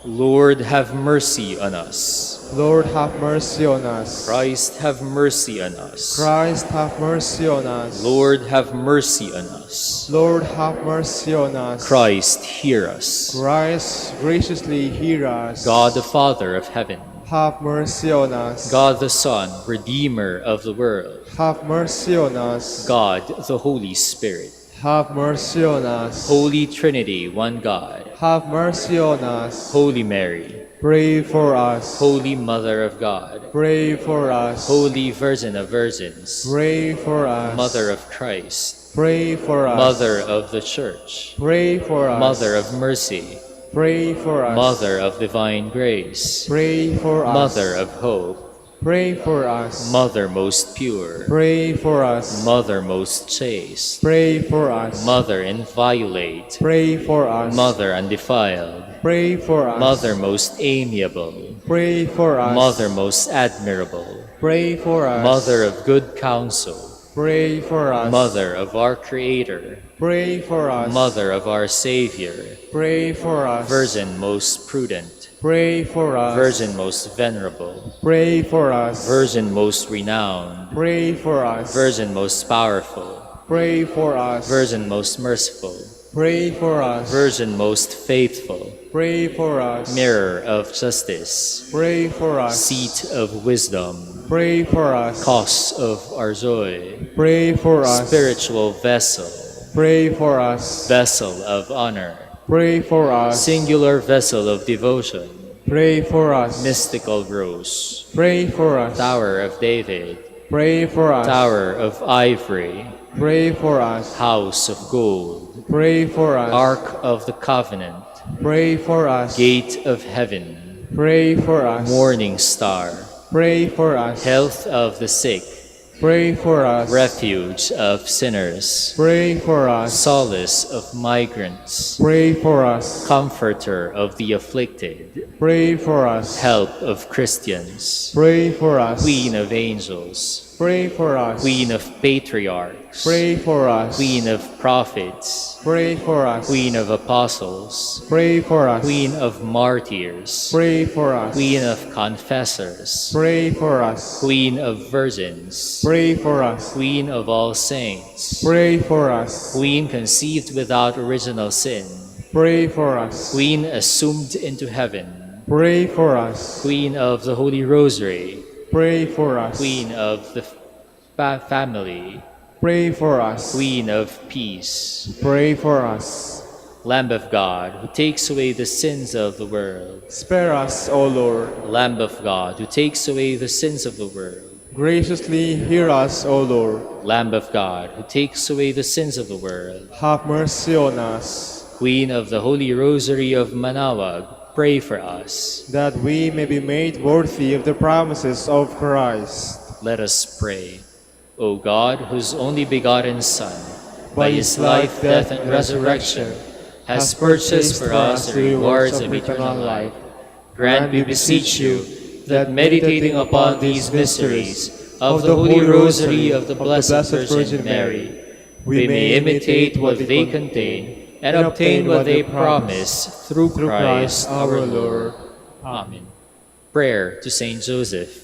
Speaker 3: Lord, have mercy on us.
Speaker 1: Lord, have mercy on us.
Speaker 3: Christ, have mercy on us.
Speaker 1: Christ, have mercy on us.
Speaker 3: Lord, have mercy on us.
Speaker 1: Lord, have mercy on us.
Speaker 3: Christ, hear us.
Speaker 1: Christ, graciously hear us.
Speaker 3: God the Father of heaven,
Speaker 1: have mercy on us.
Speaker 3: God the Son, Redeemer of the world,
Speaker 1: have mercy on us.
Speaker 3: God the Holy Spirit,
Speaker 1: have mercy on us.
Speaker 3: Holy Trinity, one God,
Speaker 1: have mercy on us.
Speaker 3: Holy Mary,
Speaker 1: Pray for us.
Speaker 3: Holy Mother of God,
Speaker 1: Pray for us.
Speaker 3: Holy Virgin of Virgins,
Speaker 1: Pray for us.
Speaker 3: Mother of Christ,
Speaker 1: Pray for us.
Speaker 3: Mother of the Church,
Speaker 1: Pray for us.
Speaker 3: Mother of Mercy,
Speaker 1: Pray for us.
Speaker 3: Mother of Divine Grace,
Speaker 1: Pray for us.
Speaker 3: Mother of Hope,
Speaker 1: Pray for us.
Speaker 3: Mother most pure,
Speaker 1: Pray for us.
Speaker 3: Mother most chaste,
Speaker 1: Pray for us.
Speaker 3: Mother inviolate,
Speaker 1: Pray for us.
Speaker 3: Mother undefiled,
Speaker 1: Pray for us.
Speaker 3: Mother most amiable,
Speaker 1: Pray for us.
Speaker 3: Mother most admirable,
Speaker 1: Pray for us.
Speaker 3: Mother of good counsel,
Speaker 1: Pray for us.
Speaker 3: Mother of our Creator,
Speaker 1: Pray for us.
Speaker 3: Mother of our Savior,
Speaker 1: Pray for us.
Speaker 3: Virgin most prudent,
Speaker 1: Pray for us.
Speaker 3: Virgin most venerable,
Speaker 1: Pray for us.
Speaker 3: Virgin most renowned,
Speaker 1: Pray for us.
Speaker 3: Virgin most powerful,
Speaker 1: Pray for us.
Speaker 3: Virgin most merciful,
Speaker 1: Pray for us.
Speaker 3: Virgin most faithful,
Speaker 1: Pray for us.
Speaker 3: Mirror of justice,
Speaker 1: Pray for us.
Speaker 3: seat of wisdom,
Speaker 1: Pray for us.
Speaker 3: cause of our joy,
Speaker 1: Pray for us.
Speaker 3: spiritual vessel,
Speaker 1: Pray for us.
Speaker 3: vessel of honor,
Speaker 1: Pray for us.
Speaker 3: singular vessel of devotion,
Speaker 1: Pray for us.
Speaker 3: mystical rose,
Speaker 1: Pray for us.
Speaker 3: Tower of David,
Speaker 1: Pray for us.
Speaker 3: Tower of ivory,
Speaker 1: Pray for us.
Speaker 3: house of gold,
Speaker 1: Pray for us.
Speaker 3: ark of the covenant,
Speaker 1: Pray for us.
Speaker 3: gate of heaven,
Speaker 1: Pray for us.
Speaker 3: morning star,
Speaker 1: Pray for us.
Speaker 3: health of the sick,
Speaker 1: Pray for us.
Speaker 3: refuge of sinners,
Speaker 1: Pray for us.
Speaker 3: solace of migrants,
Speaker 1: Pray for us.
Speaker 3: comforter of the afflicted,
Speaker 1: Pray for us.
Speaker 3: help of Christians,
Speaker 1: Pray for us.
Speaker 3: queen of angels,
Speaker 1: Pray for us.
Speaker 3: queen of patriarchs,
Speaker 1: Pray for us.
Speaker 3: queen of prophets,
Speaker 1: Pray for us.
Speaker 3: queen of apostles,
Speaker 1: Pray for us.
Speaker 3: queen of martyrs,
Speaker 1: Pray for us.
Speaker 3: queen of confessors,
Speaker 1: Pray for us.
Speaker 3: queen of virgins,
Speaker 1: Pray for us.
Speaker 3: queen of all saints,
Speaker 1: Pray for us.
Speaker 3: queen conceived without original sin,
Speaker 1: Pray for us.
Speaker 3: queen assumed into heaven,
Speaker 1: Pray for us.
Speaker 3: queen of the Holy Rosary,
Speaker 1: Pray for us.
Speaker 3: queen of the family,
Speaker 1: Pray for us.
Speaker 3: queen of peace,
Speaker 1: Pray for us.
Speaker 3: Lamb of God, who takes away the sins of the world,
Speaker 1: Spare us, O Lord.
Speaker 3: Lamb of God, who takes away the sins of the world,
Speaker 1: Graciously hear us, O Lord.
Speaker 3: Lamb of God, who takes away the sins of the world,
Speaker 1: Have mercy on us,
Speaker 3: Queen of the Holy Rosary of Manaoag, pray for us.
Speaker 1: that we may be made worthy of the promises of Christ.
Speaker 3: Let us pray. O God, whose only begotten Son, by his life, death, and resurrection, has purchased for us the rewards of eternal life, grant, we beseech you, that meditating upon these mysteries of the Holy Rosary of the Blessed Virgin Mary, we may imitate what they contain and obtain what they promise through Christ our Lord. Amen. Prayer to Saint Joseph.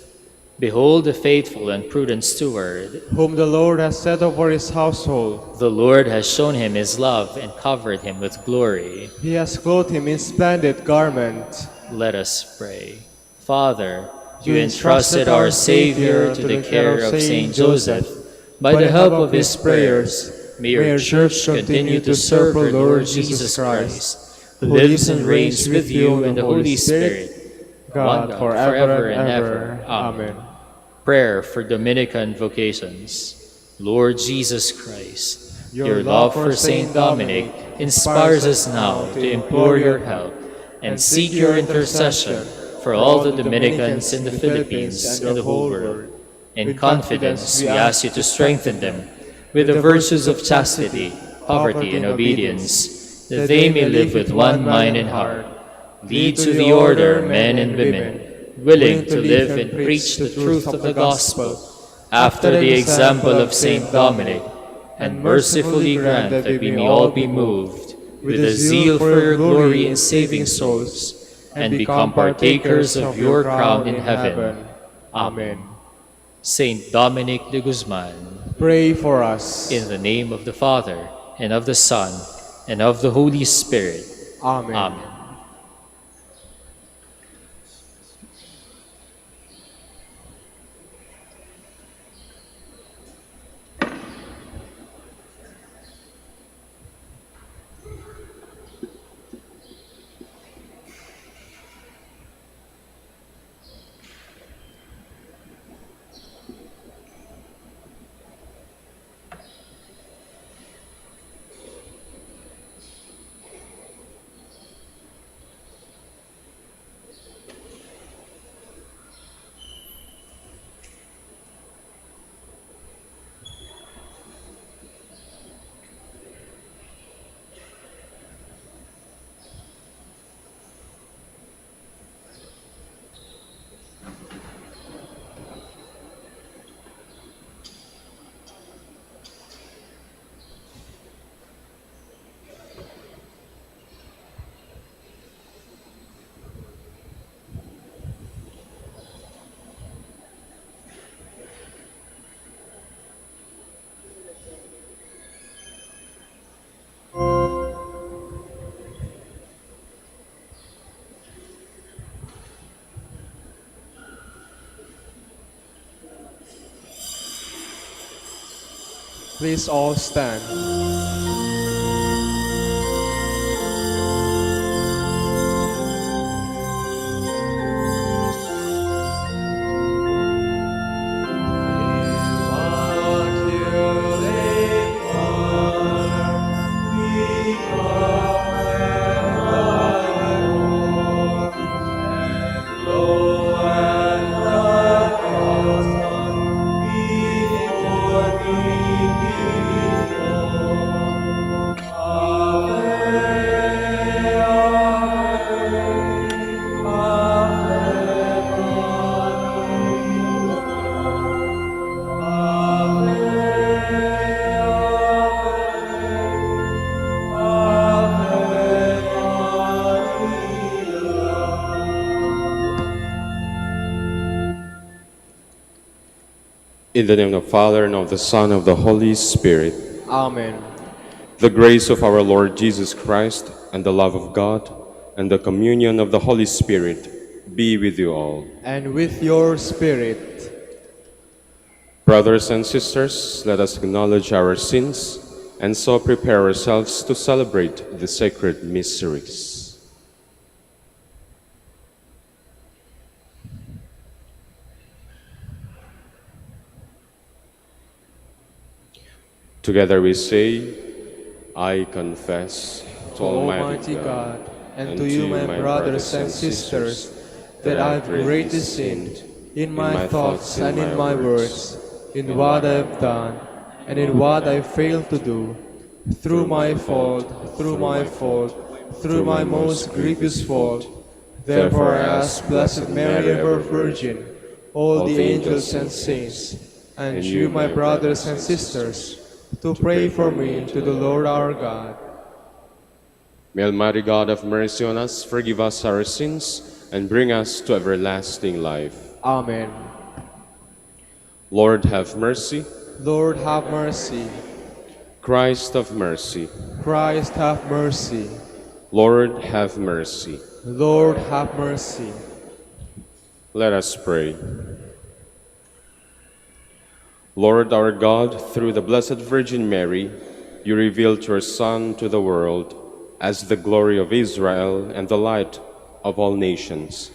Speaker 3: Behold the faithful and prudent steward.
Speaker 1: Whom the Lord has set over his household.
Speaker 3: The Lord has shown him his love and covered him with glory.
Speaker 1: He has clothed him in splendid garment.
Speaker 3: Let us pray. Father, you entrusted our Savior to the care of Saint Joseph. By the help of his prayers, may your Church continue to serve our Lord Jesus Christ, who lives and reigns with you in the Holy Spirit,
Speaker 1: God,
Speaker 3: one
Speaker 1: forever and ever. Amen.
Speaker 3: Prayer for Dominican vocations. Lord Jesus Christ, your love for Saint Dominic inspires us now to implore your help and seek your intercession for all the Dominicans in the Philippines and the whole world. In confidence, we ask you to strengthen them with the virtues of chastity, poverty, and obedience, that they may live with one mind and heart. Lead to the order men and women, willing to live and preach the truth of the gospel, after the example of Saint Dominic, and mercifully grant that we may all be moved with a zeal for your glory in saving souls, and become partakers of your crown in heaven. Amen. Saint Dominic de Guzman,
Speaker 1: Pray for us.
Speaker 3: in the name of the Father, and of the Son, and of the Holy Spirit.
Speaker 1: Amen.
Speaker 3: Amen.
Speaker 1: Please all stand.
Speaker 4: In the name of the Father, and of the Son, and of the Holy Spirit.
Speaker 1: Amen.
Speaker 4: The grace of our Lord Jesus Christ, and the love of God, and the communion of the Holy Spirit be with you all.
Speaker 1: And with your spirit.
Speaker 4: Brothers and sisters, let us acknowledge our sins, and so prepare ourselves to celebrate the sacred mysteries. Together we say, I confess to
Speaker 1: Almighty God, and to you, my brothers and sisters, that I have greatly sinned in my thoughts and in my words, in what I have done and in what I failed to do, through my fault, through my most grievous fault. Therefore I ask Blessed Mary, ever Virgin, all the angels and saints, and you, my brothers and sisters, to pray for me to the Lord our God.
Speaker 4: May Almighty God have mercy on us, forgive us our sins, and bring us to everlasting life.
Speaker 1: Amen.
Speaker 4: Lord, have mercy.
Speaker 1: Lord, have mercy.
Speaker 4: Christ, have mercy.
Speaker 1: Christ, have mercy.
Speaker 4: Lord, have mercy.
Speaker 1: Lord, have mercy.
Speaker 4: Let us pray. Lord our God, through the Blessed Virgin Mary, you revealed your Son to the world as the glory of Israel and the light of all nations.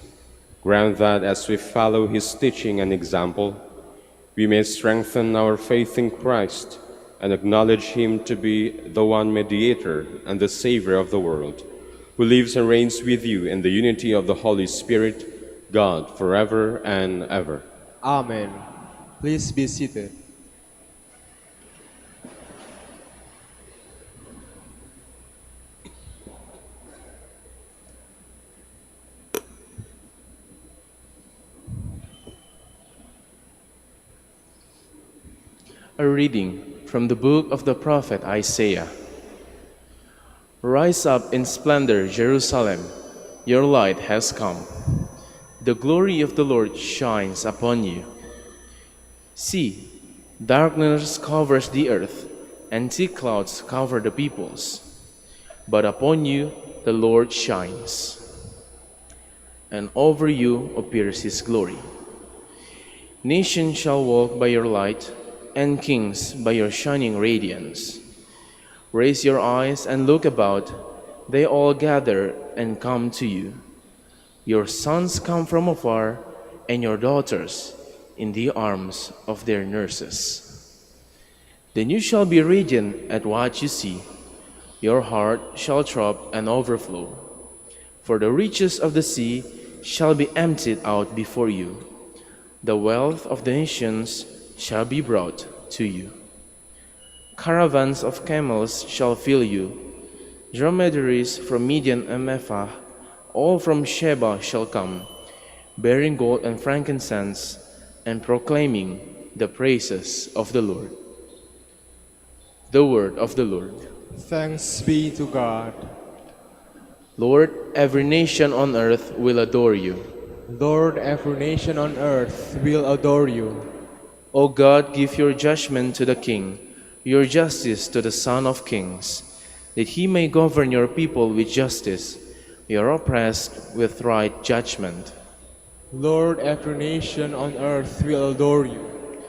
Speaker 4: Grant that as we follow his teaching and example, we may strengthen our faith in Christ and acknowledge him to be the one mediator and the Savior of the world, who lives and reigns with you in the unity of the Holy Spirit, God, forever and ever.
Speaker 1: Amen. Please be seated.
Speaker 5: A reading from the book of the prophet Isaiah. Rise up in splendor, Jerusalem, your light has come. The glory of the Lord shines upon you. See, darkness covers the earth, and thick clouds cover the peoples. But upon you the Lord shines, and over you appears his glory. Nations shall walk by your light, and kings by your shining radiance. Raise your eyes and look about, they all gather and come to you. Your sons come from afar, and your daughters in the arms of their nurses. Then you shall be radiant at what you see, your heart shall throb and overflow. For the riches of the sea shall be emptied out before you. The wealth of the nations shall be brought to you. Caravans of camels shall fill you. Dromedaries from Midian and Ephah, all from Sheba shall come, bearing gold and frankincense, and proclaiming the praises of the Lord. The word of the Lord.
Speaker 1: Thanks be to God.
Speaker 5: Lord, every nation on earth will adore you.
Speaker 1: Lord, every nation on earth will adore you.
Speaker 5: O God, give your judgment to the King, your justice to the Son of Kings, that he may govern your people with justice, your oppressed with right judgment.
Speaker 1: Lord, every nation on earth will adore you.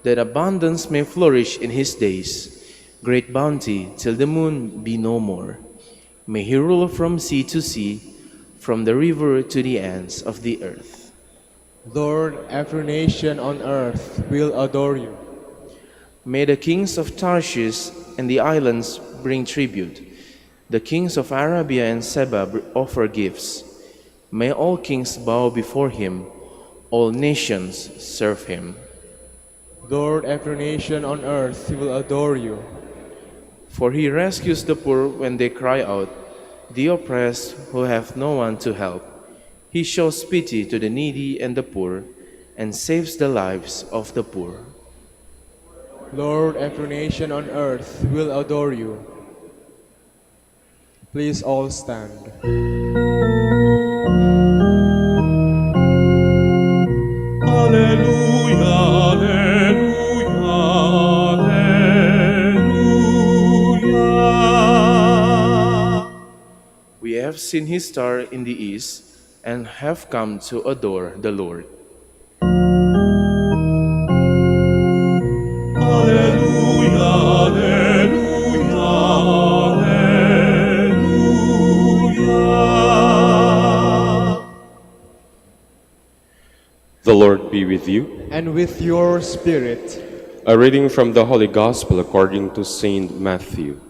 Speaker 5: that abundance may flourish in his days, great bounty till the moon be no more. May he rule from sea to sea, from the river to the ends of the earth.
Speaker 1: Lord, every nation on earth will adore you.
Speaker 5: May the kings of Tarshish and the islands bring tribute. The kings of Arabia and Seba offer gifts. May all kings bow before him, all nations serve him.
Speaker 1: Lord, every nation on earth will adore you.
Speaker 5: For he rescues the poor when they cry out, the oppressed who have no one to help. He shows pity to the needy and the poor, and saves the lives of the poor.
Speaker 1: Lord, every nation on earth will adore you. Please all stand.
Speaker 2: Alleluia, alleluia, alleluia.
Speaker 5: We have seen his star in the east, and have come to adore the Lord.
Speaker 2: Alleluia, alleluia, alleluia.
Speaker 4: The Lord be with you.
Speaker 1: And with your spirit,
Speaker 4: A reading from the Holy Gospel according to Saint Matthew.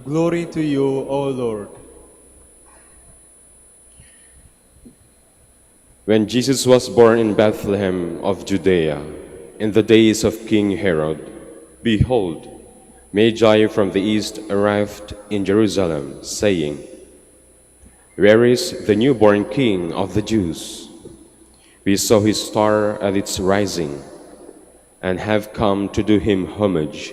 Speaker 1: glory to you, O Lord.
Speaker 4: When Jesus was born in Bethlehem of Judea, in the days of King Herod, behold, Magi from the east arrived in Jerusalem, saying, "Where is the newborn King of the Jews? We saw his star at its rising, and have come to do him homage."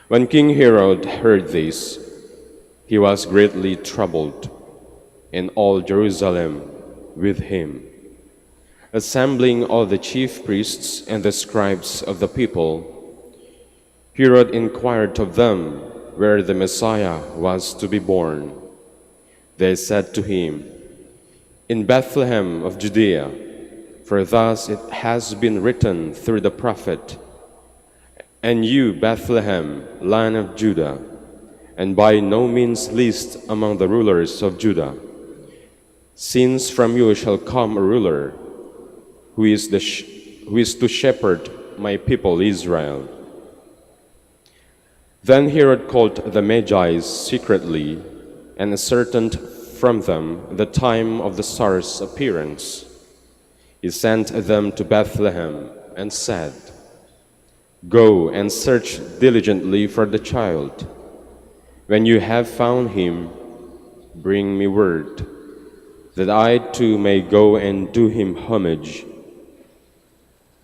Speaker 4: When King Herod heard this, he was greatly troubled, and all Jerusalem with him. Assembling all the chief priests and the scribes of the people, Herod inquired of them where the Messiah was to be born. They said to him, "In Bethlehem of Judea, for thus it has been written through the prophet, And you, Bethlehem, land of Judah, and by no means least among the rulers of Judah, since from you shall come a ruler who is to shepherd my people Israel." Then Herod called the Magi secretly and ascertained from them the time of the star's appearance. He sent them to Bethlehem and said, "Go and search diligently for the child. When you have found him, bring me word, that I too may go and do him homage."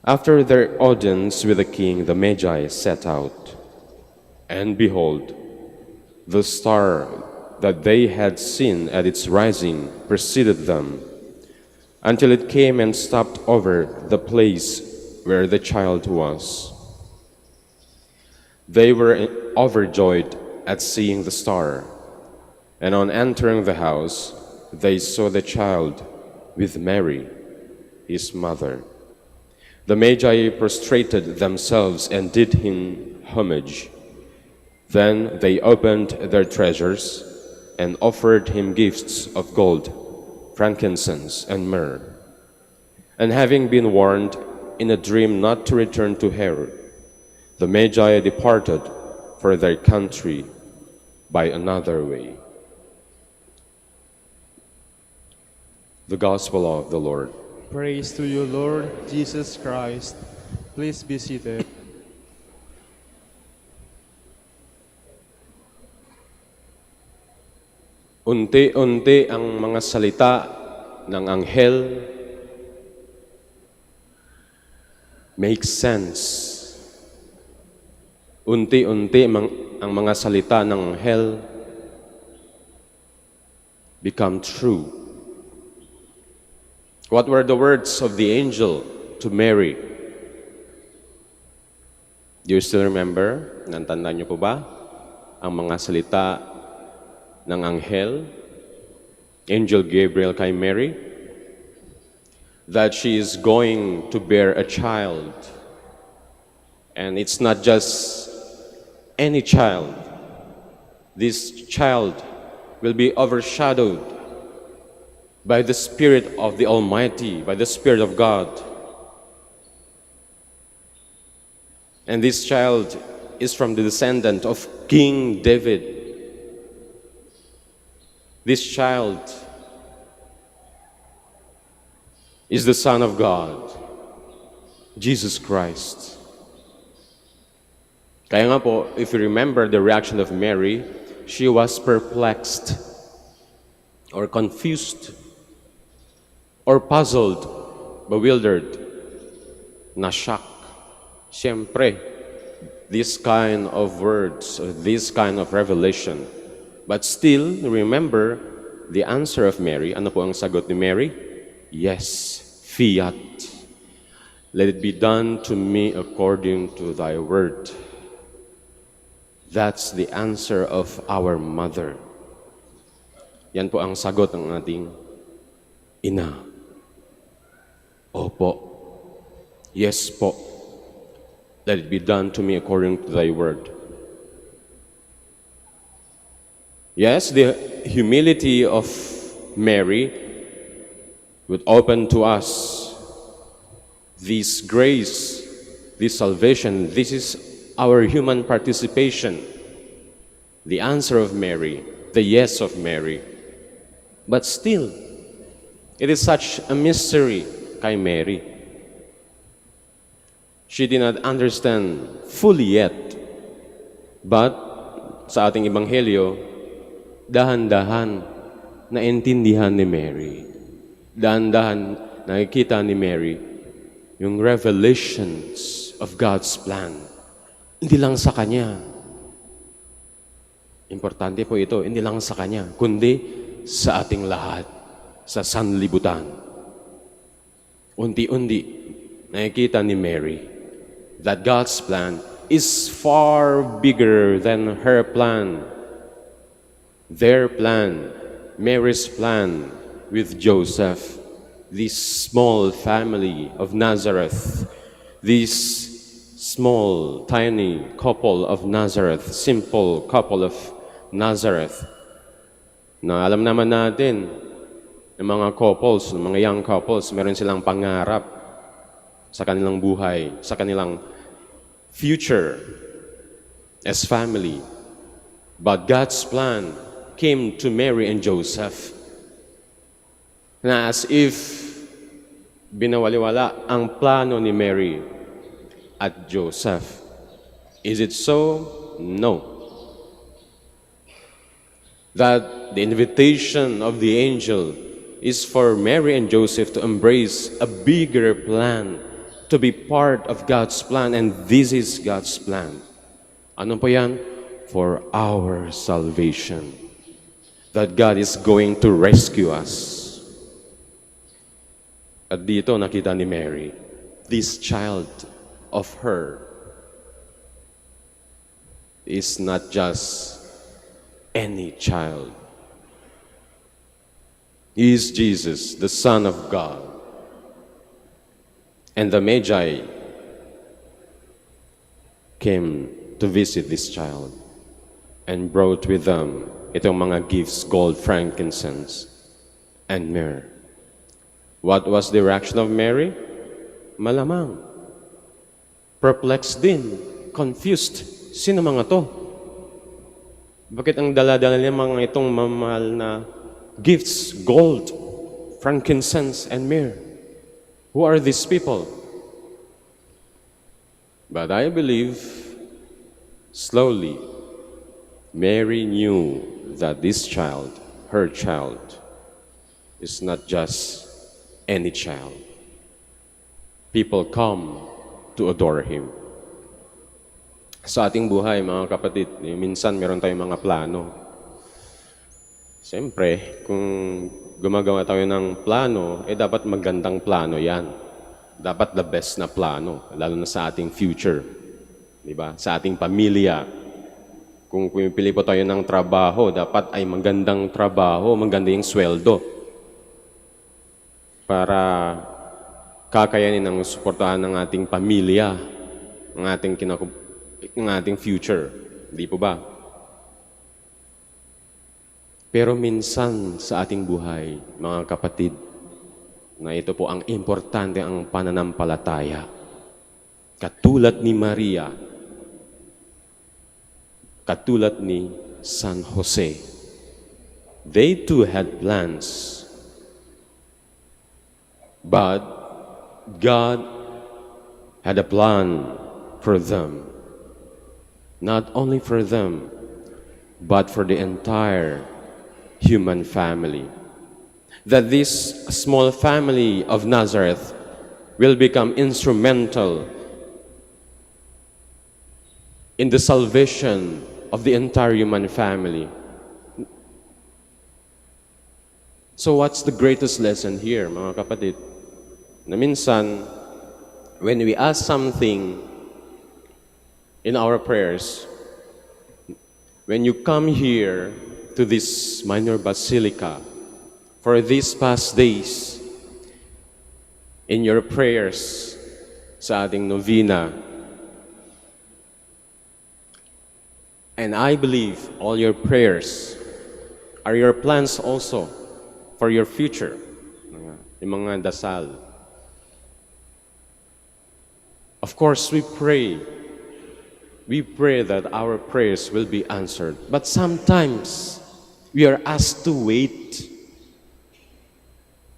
Speaker 4: After their audience with the king, the Magi set out. And behold, the star that they had seen at its rising preceded them, until it came and stopped over the place where the child was. They were overjoyed at seeing the star, and on entering the house, they saw the child with Mary, his mother. The Magi prostrated themselves and did him homage. Then they opened their treasures and offered him gifts of gold, frankincense, and myrrh. And having been warned in a dream not to return to Herod, the Magi departed for their country by another way. The Gospel of the Lord.
Speaker 1: Praise to you, Lord Jesus Christ. Please be seated.
Speaker 4: Unti-unti ang mga salita ng anghel makes sense. Unti-unti ang mga salita ng anghel become true. What were the words of the angel to Mary? Do you still remember? Natandaan niyo po ba ang mga salita ng anghel, Angel Gabriel kay Mary? That she is going to bear a child And it's not just any child. This child will be overshadowed by the Spirit of the Almighty, by the Spirit of God. And this child is from the descendant of King David. This child is the Son of God, Jesus Christ. Kaya nga po, if you remember the reaction of Mary, she was perplexed or confused or puzzled, bewildered, na-shock. Siyempre, this kind of words, or this kind of revelation. But still, remember the answer of Mary. Ano po ang sagot ni Mary? Yes, fiat. Let it be done to me according to thy word. That's the answer of our mother. Yan po ang sagot ng ating ina. Opo. Yes po. Let it be done to me according to thy word. Yes, the humility of Mary would open to us this grace, this salvation. This is our human participation. The answer of Mary, the yes of Mary. But still, it is such a mystery kay Mary. She did not understand fully yet. But sa ating ebanghelyo, dahan-dahan naintindihan ni Mary. Dahan-dahan nakikita ni Mary yung revelations of God's plan. Hindi lang sa Kanya. Importante po ito, hindi lang sa Kanya, kundi sa ating lahat, sa sanlibutan. Unti-unti nakikita ni Mary that God's plan is far bigger than her plan. Their plan, Mary's plan with Joseph, this small family of Nazareth, this small, tiny couple of Nazareth, simple couple of Nazareth, na alam naman natin, ng mga couples, ng mga young couples, meron silang pangarap sa kanilang buhay, sa kanilang future as family. But God's plan came to Mary and Joseph na as if binawaliwala ang plano ni Mary at Joseph. Is it so? No. That the invitation of the angel is for Mary and Joseph to embrace a bigger plan, to be part of God's plan, and this is God's plan. Ano po yan? For our salvation. That God is going to rescue us. At dito nakita ni Mary, this child of her is not just any child. He is Jesus, the Son of God. And the Magi came to visit this child and brought with them itong mga gifts, gold, frankincense, and myrrh. What was the reaction of Mary? Malamang. Perplexed din, confused. Sino mga to? Bakit ang dala-dala niya mga itong mamahal na gifts, gold, frankincense, and myrrh? Who are these people? But I believe, slowly, Mary knew that this child, her child, is not just any child. People come to adore Him. Sa ating buhay, mga kapatid, minsan meron tayong mga plano. Siyempre, kung gumagawa tayo ng plano, dapat magandang plano yan. Dapat the best na plano, lalo na sa ating future. Diba? Sa ating pamilya. Kung pumipili po tayo ng trabaho, dapat ay magandang trabaho, maganda yung sweldo. Para kakayanin ang suportahan ng ating pamilya, ang ating future. Di po ba? Pero minsan sa ating buhay, mga kapatid, na ito po ang importante ang pananampalataya. Katulad ni Maria, katulad ni San Jose. They too had plans. But God had a plan for them. Not only for them, but for the entire human family. That this small family of Nazareth will become instrumental in the salvation of the entire human family. So what's the greatest lesson here, mga kapatid? Na minsan, when we ask something in our prayers, when you come here to this minor basilica for these past days, in your prayers sa ating novena, and I believe all your prayers are your plans also for your future. Yung mga dasal. Of course, we pray that our prayers will be answered. But sometimes, we are asked to wait.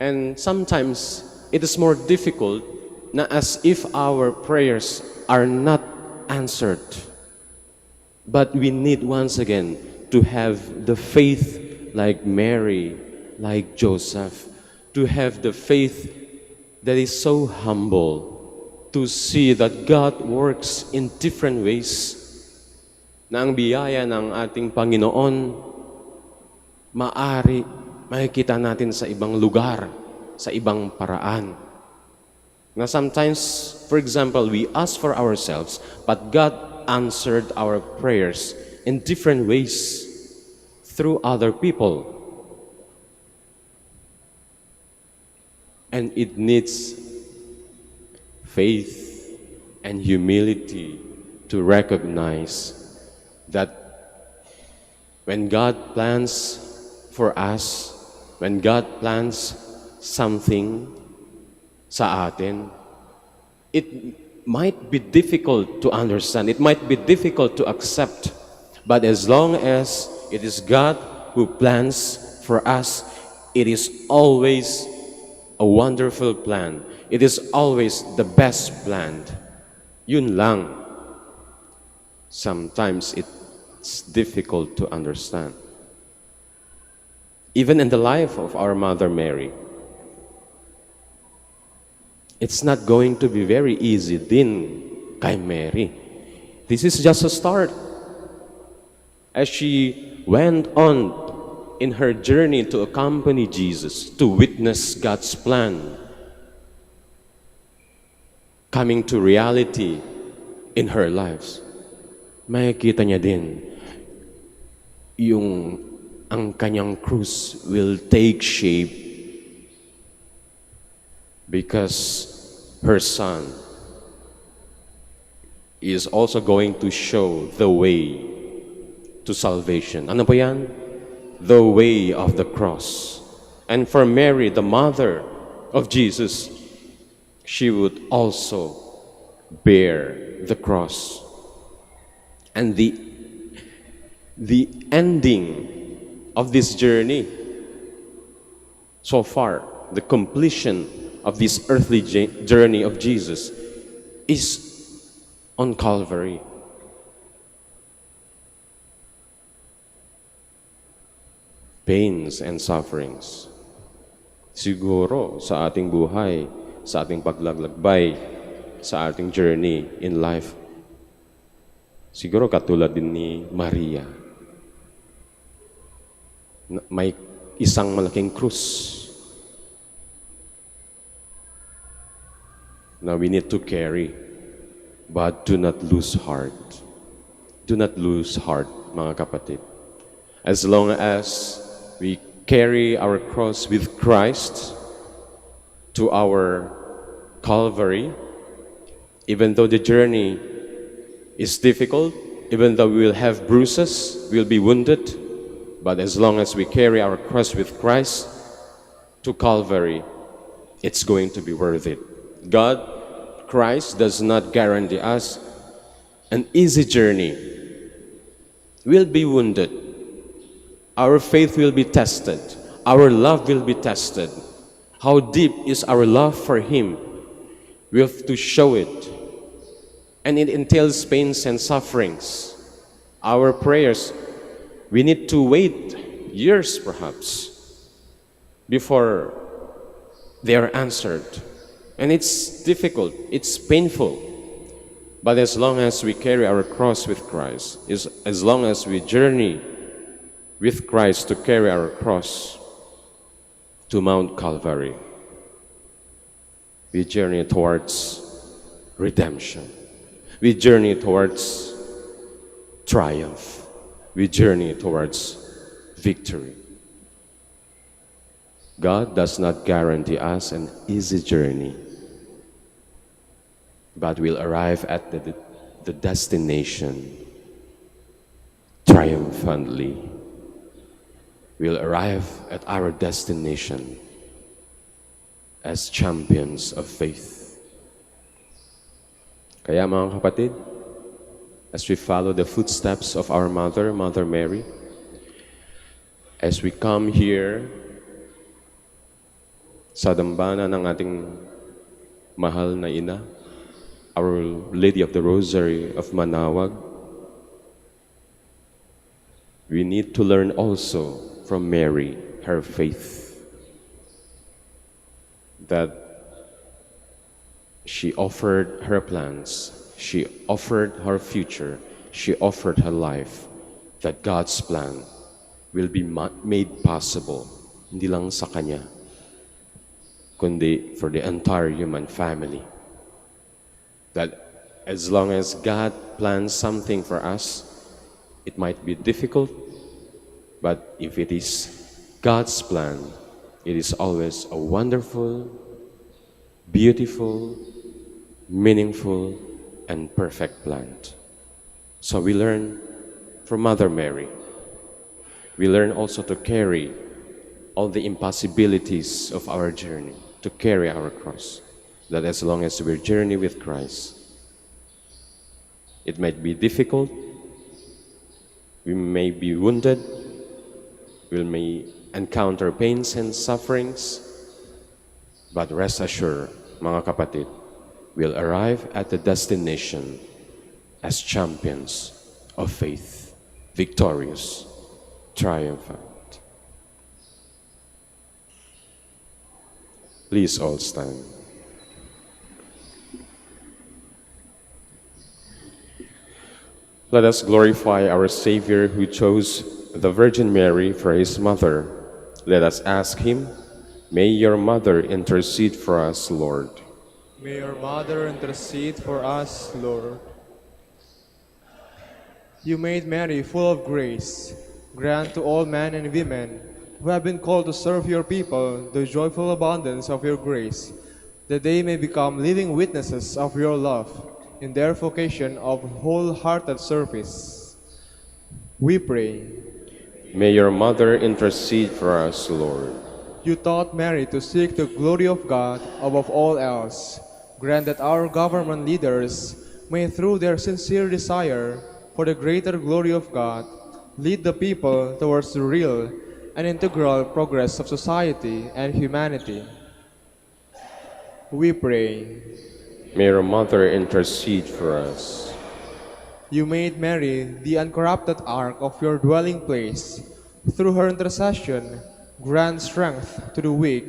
Speaker 4: And sometimes, it is more difficult na as if our prayers are not answered. But we need once again to have the faith like Mary, like Joseph, to have the faith that is so humble, to see that God works in different ways, na ang biyaya ng ating Panginoon maari makikita natin sa ibang lugar, sa ibang paraan. Na sometimes, for example, we ask for ourselves, but God answered our prayers in different ways through other people. And it needs faith and humility to recognize that when God plans for us, when God plans something sa atin, it might be difficult to understand, it might be difficult to accept, but as long as it is God who plans for us, it is always a wonderful plan. It is always the best planned. Yun lang. Sometimes it's difficult to understand. Even in the life of our Mother Mary, it's not going to be very easy din kay Mary. This is just a start. As she went on in her journey to accompany Jesus, to witness God's plan coming to reality in her lives, makikita niya din yung ang kanyang krus will take shape because her son is also going to show the way to salvation. Ano po yan? The way of the cross. And for Mary, the mother of Jesus, she would also bear the cross. And the ending of this journey, so far, the completion of this earthly journey of Jesus is on Calvary. Pains and sufferings. Siguro sa ating buhay, sa ating paglaglakbay, sa ating journey in life, siguro katulad din ni Maria, may isang malaking krus na we need to carry. But do not lose heart. Do not lose heart, mga kapatid. As long as we carry our cross with Christ to our Calvary, even though the journey It's difficult, even though we will have bruises, we'll be wounded, but as long as we carry our cross with Christ to Calvary, it's going to be worth it. God, Christ, does not guarantee us an easy journey. We'll be wounded. Our faith will be tested. Our love will be tested. How deep is our love for Him? We have to show it. And it entails pains and sufferings. Our prayers, we need to wait years perhaps before they are answered. And it's difficult, it's painful. But as long as we carry our cross with Christ, as long as we journey with Christ to carry our cross to Mount Calvary, we journey towards redemption. We journey towards triumph. We journey towards victory. God does not guarantee us an easy journey, but we'll arrive at the destination triumphantly. We'll arrive at our destination as champions of faith. Kaya mga kapatid, as we follow the footsteps of our Mother, Mother Mary, as we come here sa dambana ng ating mahal na ina, Our Lady of the Rosary of Manaoag, we need to learn also from Mary, her faith, that she offered her plans, she offered her future, she offered her life, that God's plan will be made possible, hindi lang sa Kanya, kundi for the entire human family. That as long as God plans something for us, it might be difficult, but if it is God's plan, it is always a wonderful, beautiful, meaningful, and perfect plan. So we learn from Mother Mary. We learn also to carry all the impossibilities of our journey, to carry our cross. That as long as we journey with Christ, it might be difficult, we may be wounded, we may encounter pains and sufferings, but rest assured, mga kapatid, we'll arrive at the destination as champions of faith, victorious, triumphant. Please all stand. Let us glorify our Savior who chose the Virgin Mary for his mother. Let us ask him, may your mother intercede for us, Lord.
Speaker 1: May your mother intercede for us, Lord. You made Mary full of grace. Grant to all men and women who have been called to serve your people the joyful abundance of your grace, that they may become living witnesses of your love in their vocation of wholehearted service. We pray.
Speaker 4: May your mother intercede for us, Lord.
Speaker 1: You taught Mary to seek the glory of God above all else. Grant that our government leaders may, through their sincere desire for the greater glory of God, lead the people towards the real and integral progress of society and humanity. We pray.
Speaker 4: May your mother intercede for us.
Speaker 1: You made Mary the uncorrupted ark of your dwelling place. Through her intercession, grant strength to the weak,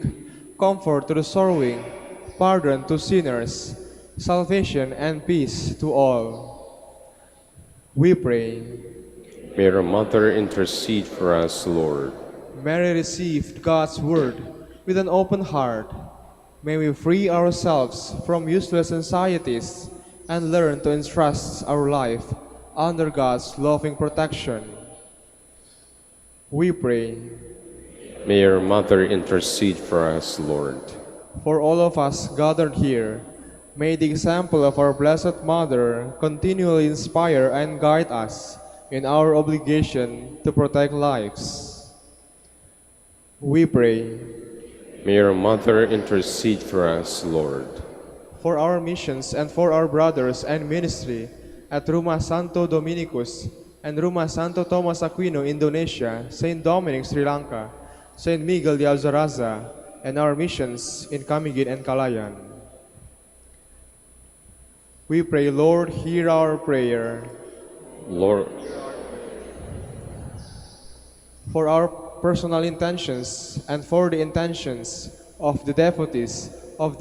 Speaker 1: comfort to the sorrowing, pardon to sinners, salvation and peace to all. We pray.
Speaker 4: May your mother intercede for us, Lord.
Speaker 1: Mary received God's word with an open heart. May we free ourselves from useless anxieties and learn to entrust our life under God's loving protection. We pray.
Speaker 4: May your mother intercede for us, Lord.
Speaker 1: For all of us gathered here, May the example of our Blessed Mother continually inspire and guide us in our obligation to protect lives. We pray
Speaker 4: May your Mother intercede for us, Lord.
Speaker 1: for our missions and for our brothers and ministry at Ruma Santo Dominicus and Ruma Santo Thomas Aquino, Indonesia, Saint Dominic, Sri Lanka, Saint Miguel de Alzaraza, and our missions in Camiguin and Calayan. We pray, Lord, hear our prayer.
Speaker 4: Lord,
Speaker 1: For our personal intentions and for the intentions of the devotees of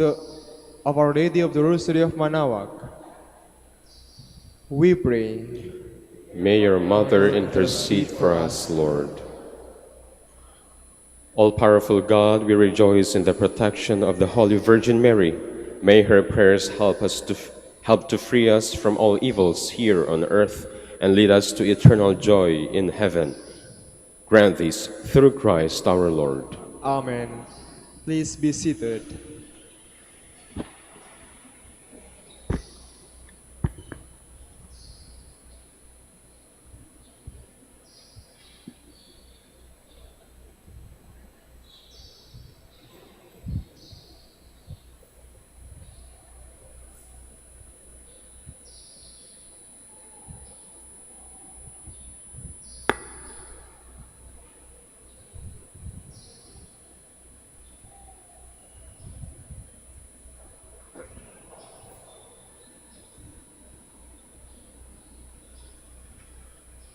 Speaker 1: Our Lady of the Rosary of Manaoag, we pray.
Speaker 4: may your Mother intercede for us, Lord. All-powerful God, we rejoice in the protection of the Holy Virgin Mary. May her prayers help to free us from all evils here on earth and lead us to eternal joy in heaven. Grant this through Christ our Lord.
Speaker 1: Amen. Please be seated.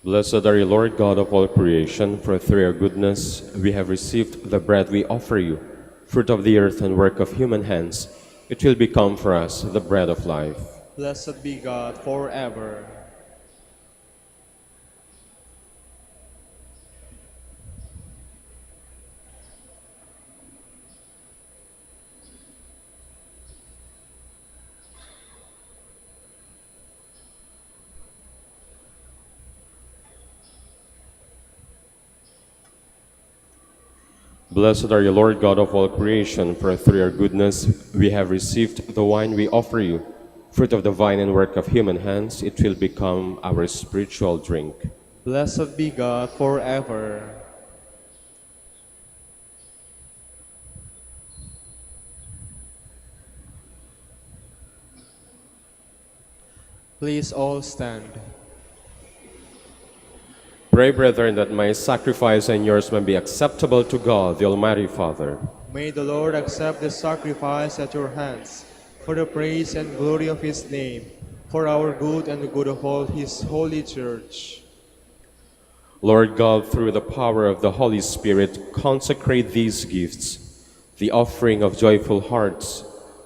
Speaker 4: Blessed are you, Lord God of all creation, for through your goodness we have received the bread we offer you, fruit of the earth and work of human hands. It will become for us the bread of life.
Speaker 1: Blessed be God forever.
Speaker 4: Blessed are you, Lord God of all creation, for through your goodness we have received the wine we offer you, fruit of the vine and work of human hands. It will become our spiritual drink.
Speaker 1: Blessed be God forever. Please all stand.
Speaker 4: Pray, brethren, that my sacrifice and yours may be acceptable to God, the Almighty Father.
Speaker 1: May the Lord accept the sacrifice at your hands for the praise and glory of his name, for our good and the good of all his holy church.
Speaker 4: Lord God, through the power of the Holy Spirit, consecrate these gifts, the offering of joyful hearts,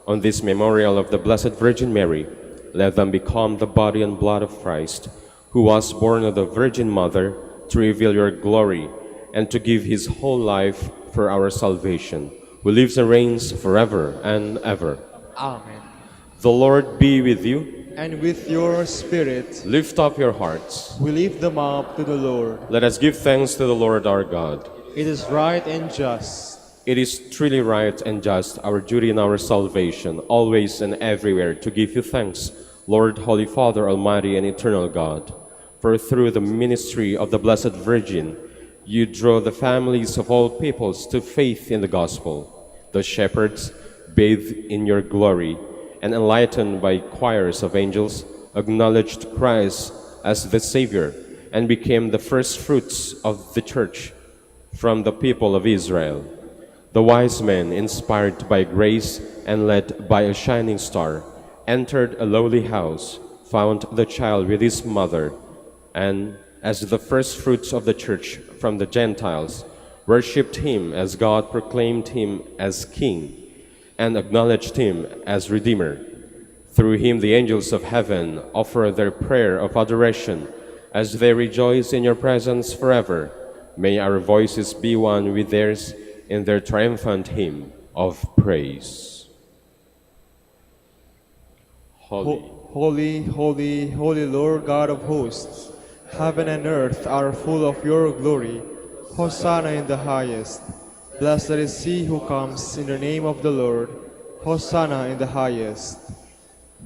Speaker 4: on this memorial of the Blessed Virgin Mary. Let them become the body and blood of Christ, who was born of the Virgin Mother, to reveal your glory and to give his whole life for our salvation, who lives and reigns forever and ever.
Speaker 1: Amen.
Speaker 4: The Lord be with you.
Speaker 1: And with your spirit,
Speaker 4: Lift up your hearts.
Speaker 1: we lift them up to the Lord.
Speaker 4: Let us give thanks to the Lord our God.
Speaker 1: It is right and just.
Speaker 4: It is truly right and just, our duty and our salvation, always and everywhere, to give you thanks, Lord, Holy Father, Almighty and Eternal God. For through the ministry of the Blessed Virgin, you draw the families of all peoples to faith in the gospel. The shepherds, bathed in your glory and enlightened by choirs of angels, acknowledged Christ as the Savior and became the first fruits of the Church from the people of Israel. The wise men, inspired by grace and led by a shining star, entered a lowly house, found the child with his mother, and, as the first fruits of the Church from the Gentiles, worshipped him as God proclaimed him as King, and acknowledged him as Redeemer. Through him the angels of heaven offer their prayer of adoration as they rejoice in your presence forever. May our voices be one with theirs in their triumphant hymn of praise. Holy,
Speaker 1: Holy, holy, holy Lord God of hosts, heaven and earth are full of your glory. Hosanna in the highest. Blessed is he who comes in the name of the Lord. Hosanna in the highest.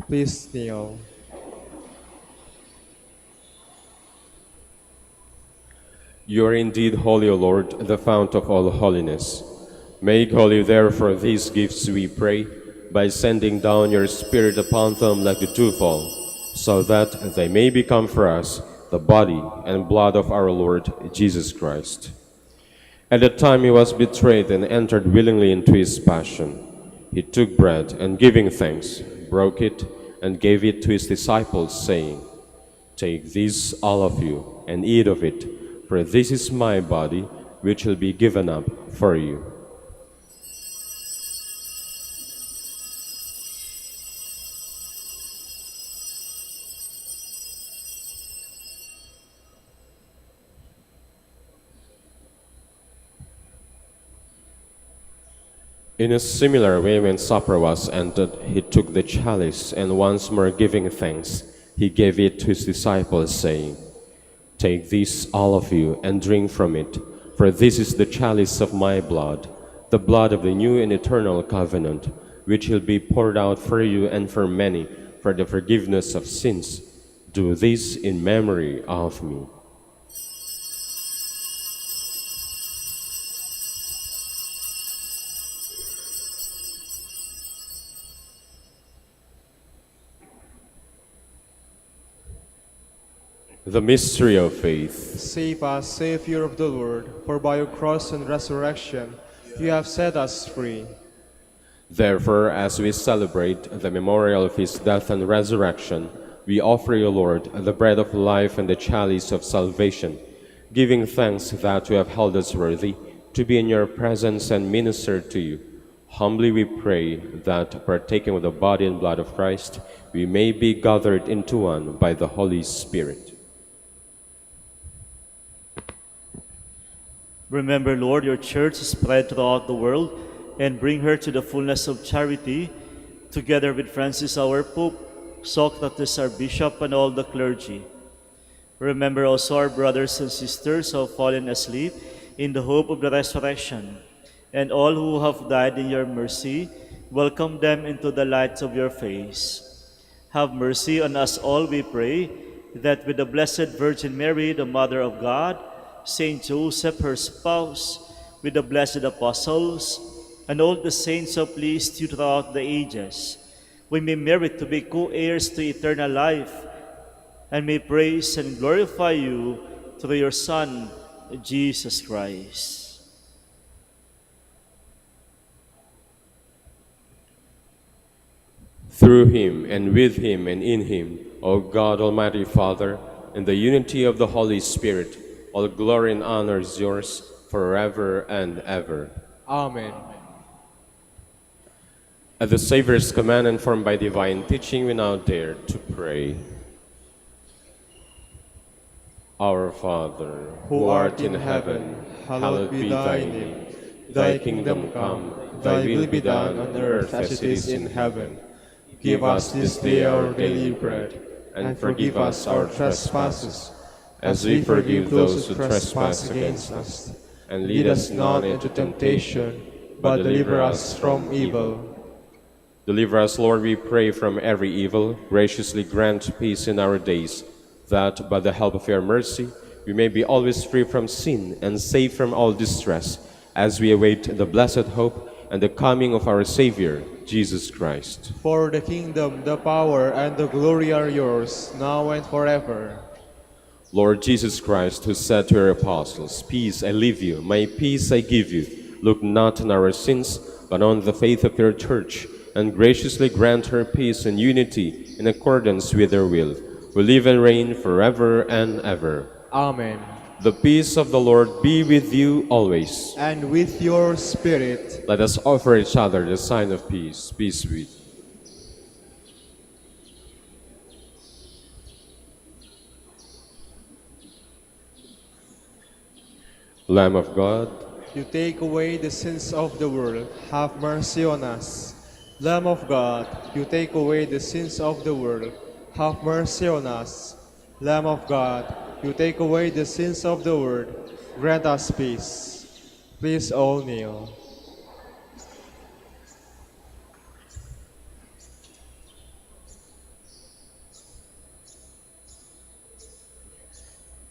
Speaker 1: Please kneel.
Speaker 4: You are indeed holy, O Lord, the fount of all holiness. Make holy, therefore, these gifts, we pray, by sending down your Spirit upon them like the dewfall, so that they may become for us the body and blood of our Lord Jesus Christ. At the time he was betrayed and entered willingly into his passion, he took bread and, giving thanks, broke it and gave it to his disciples, saying, "Take this, all of you, and eat of it, for this is my body, which will be given up for you." In a similar way, when supper was ended, he took the chalice, and once more giving thanks, he gave it to his disciples, saying, "Take this, all of you, and drink from it, for this is the chalice of my blood, the blood of the new and eternal covenant, which will be poured out for you and for many for the forgiveness of sins. Do this in memory of me." The mystery of faith.
Speaker 1: Save us, Savior of the Lord, for by your cross and resurrection you have set us free.
Speaker 4: Therefore, as we celebrate the memorial of his death and resurrection, we offer you, Lord, the bread of life and the chalice of salvation, giving thanks that you have held us worthy to be in your presence and minister to you. Humbly we pray that, partaking of the body and blood of Christ, we may be gathered into one by the Holy Spirit.
Speaker 6: Remember, Lord, your church spread throughout the world and bring her to the fullness of charity, together with Francis our Pope, Socrates our Bishop, and all the clergy. Remember also our brothers and sisters who have fallen asleep in the hope of the resurrection, and all who have died in your mercy. Welcome them into the light of your face. Have mercy on us all, we pray, that with the Blessed Virgin Mary, the Mother of God, Saint Joseph, her spouse, with the blessed apostles, and all the saints who pleased you throughout the ages, we may merit to be co-heirs to eternal life, and may praise and glorify you through your Son, Jesus Christ.
Speaker 4: Through him, and with him, and in him, O God, Almighty Father, in the unity of the Holy Spirit, all glory and honor is yours forever and ever.
Speaker 1: Amen.
Speaker 4: At the Savior's command, informed by divine teaching, we now dare to pray. Our Father,
Speaker 1: Who art in heaven, hallowed be thy name. Thy kingdom come, thy will be done on earth as it is in heaven. Give us this day our daily bread, and forgive us our trespasses, as we forgive those who trespass against us. And lead us not into temptation, but deliver us from evil.
Speaker 4: Deliver us, Lord, we pray, from every evil. Graciously grant peace in our days, that by the help of your mercy we may be always free from sin and safe from all distress, as we await the blessed hope and the coming of our Savior, Jesus Christ.
Speaker 1: For the kingdom, the power, and the glory are yours, now and forever.
Speaker 4: Lord Jesus Christ, who said to your apostles, "Peace I leave you, my peace I give you," look not on our sins, but on the faith of your church, and graciously grant her peace and unity in accordance with your will, who live and reign forever and ever.
Speaker 1: Amen.
Speaker 4: The peace of the Lord be with you always.
Speaker 1: And with your spirit.
Speaker 4: Let us offer each other the sign of peace. Peace be with you. Lamb of God,
Speaker 1: You take away the sins of the world, have mercy on us. Lamb of God, you take away the sins of the world, have mercy on us. Lamb of God, you take away the sins of the world, grant us peace. Please all kneel.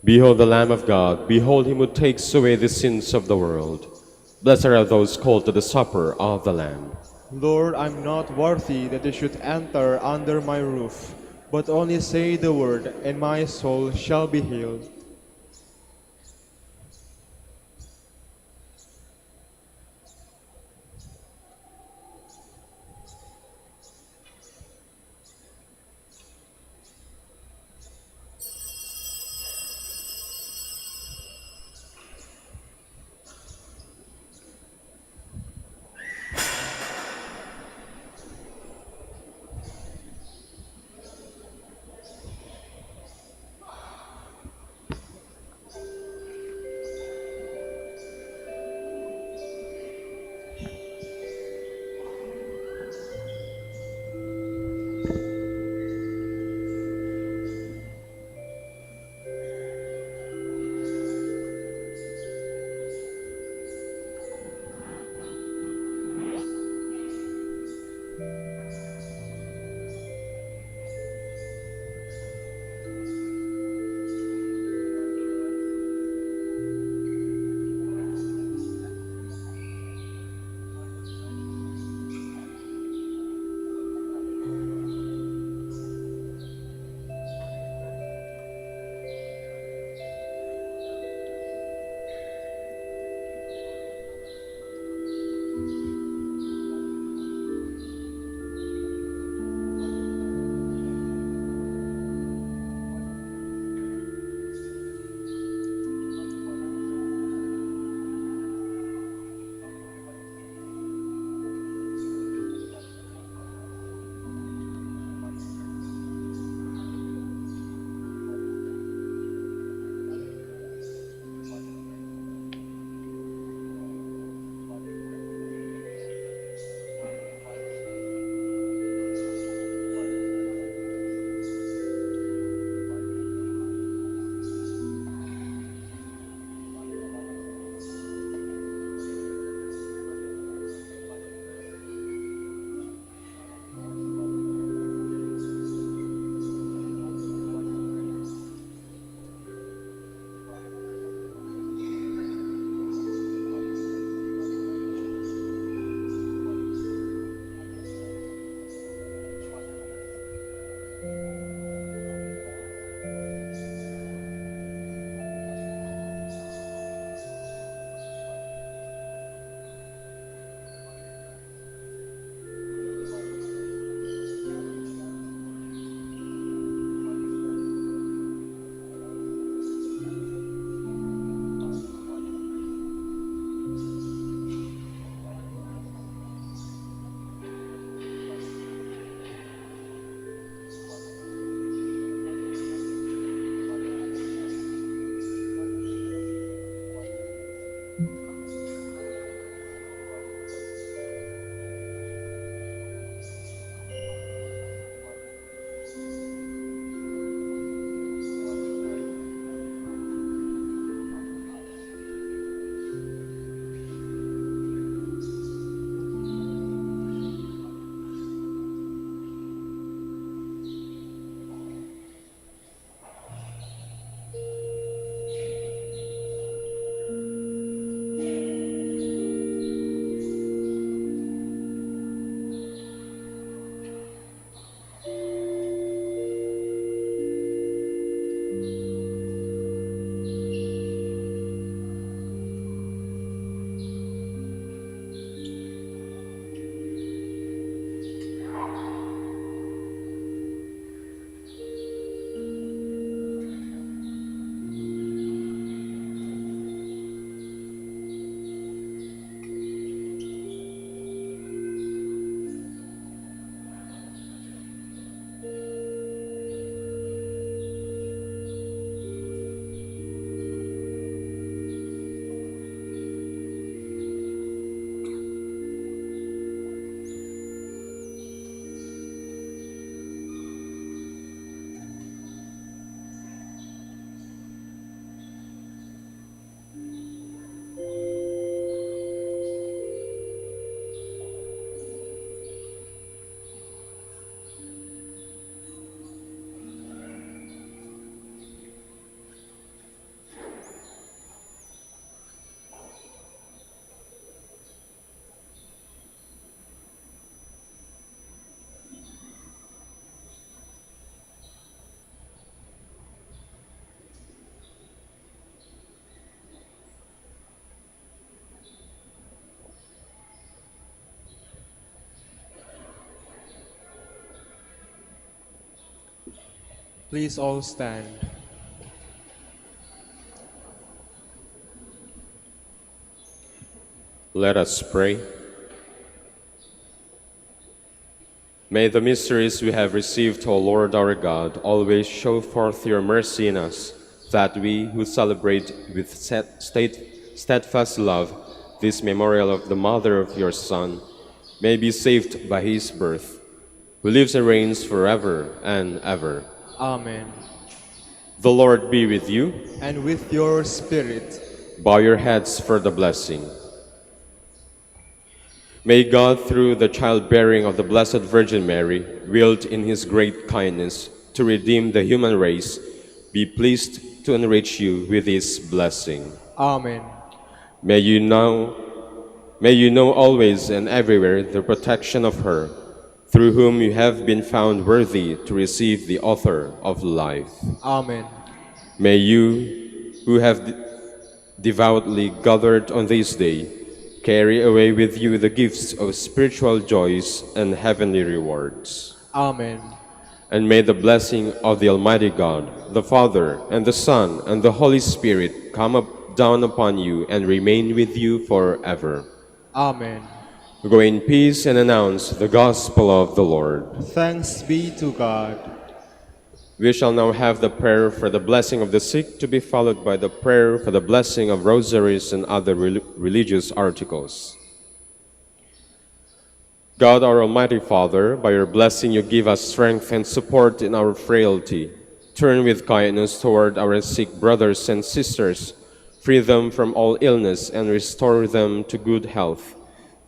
Speaker 4: Behold the Lamb of God, behold him who takes away the sins of the world. Blessed are those called to the supper of the Lamb.
Speaker 1: Lord, I'm not worthy that you should enter under my roof, but only say the word, and my soul shall be healed. Please all stand.
Speaker 4: Let us pray. May the mysteries we have received, O Lord our God, always show forth your mercy in us, that we who celebrate with steadfast love this memorial of the mother of your Son may be saved by his birth, who lives and reigns forever and ever.
Speaker 1: Amen.
Speaker 4: The Lord be with you.
Speaker 1: And with your spirit.
Speaker 4: Bow your heads for the blessing. May God, through the childbearing of the Blessed Virgin Mary, willed in his great kindness to redeem the human race, be pleased to enrich you with his blessing.
Speaker 1: Amen.
Speaker 4: May you know always and everywhere the protection of her, through whom you have been found worthy to receive the author of life.
Speaker 1: Amen.
Speaker 4: May you, who have devoutly gathered on this day, carry away with you the gifts of spiritual joys and heavenly rewards.
Speaker 1: Amen.
Speaker 4: And may the blessing of the Almighty God, the Father, and the Son, and the Holy Spirit down upon you and remain with you forever.
Speaker 1: Amen.
Speaker 4: Go in peace and announce the gospel of the Lord.
Speaker 1: Thanks be to God.
Speaker 4: We shall now have the prayer for the blessing of the sick, to be followed by the prayer for the blessing of rosaries and other religious articles. God, our Almighty Father, by your blessing you give us strength and support in our frailty. Turn with kindness toward our sick brothers and sisters, free them from all illness, and restore them to good health,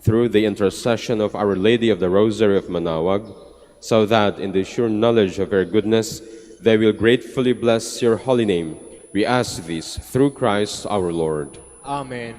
Speaker 4: through the intercession of Our Lady of the Rosary of Manaoag, so that in the sure knowledge of your goodness they will gratefully bless your holy name. We ask this through Christ our Lord.
Speaker 1: Amen.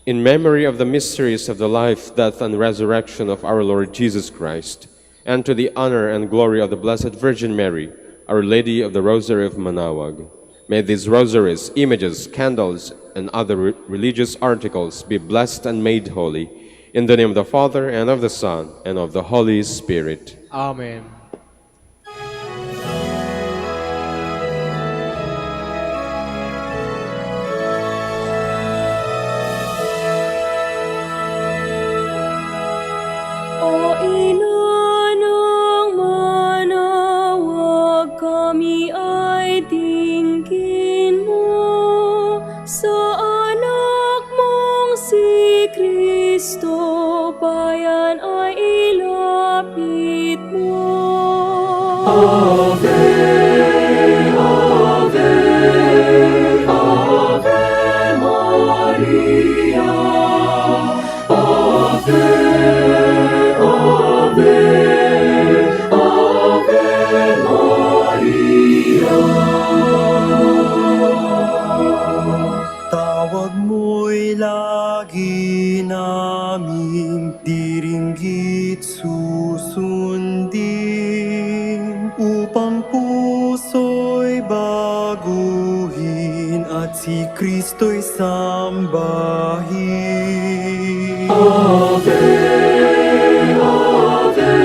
Speaker 4: In memory of the mysteries of the life, death, and resurrection of our Lord Jesus Christ, and to the honor and glory of the Blessed Virgin Mary, Our Lady of the Rosary of Manaoag, may these rosaries, images, candles, and other religious articles be blessed and made holy, in the name of the Father, and of the Son, and of the Holy Spirit.
Speaker 1: Amen.
Speaker 7: O Inanang Manaoag, kami ay dinggin mo sa anak mong si Kristo, bayan ay ilapit mo. Ave, Ave, Ave Maria, Ave, Ave, Ave Maria.
Speaker 2: Tawag mo'y lagi naming diringgit susundin, upang puso'y baguhin at si Kristo'y sambahin.
Speaker 7: Ave, Ave,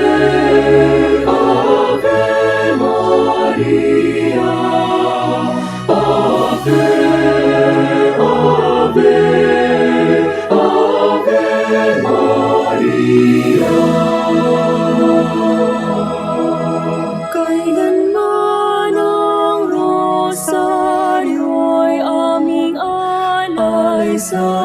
Speaker 7: Ave Maria, Ave, Ave, Ave Maria. Kailanman ang rosaryo'y aming alay sa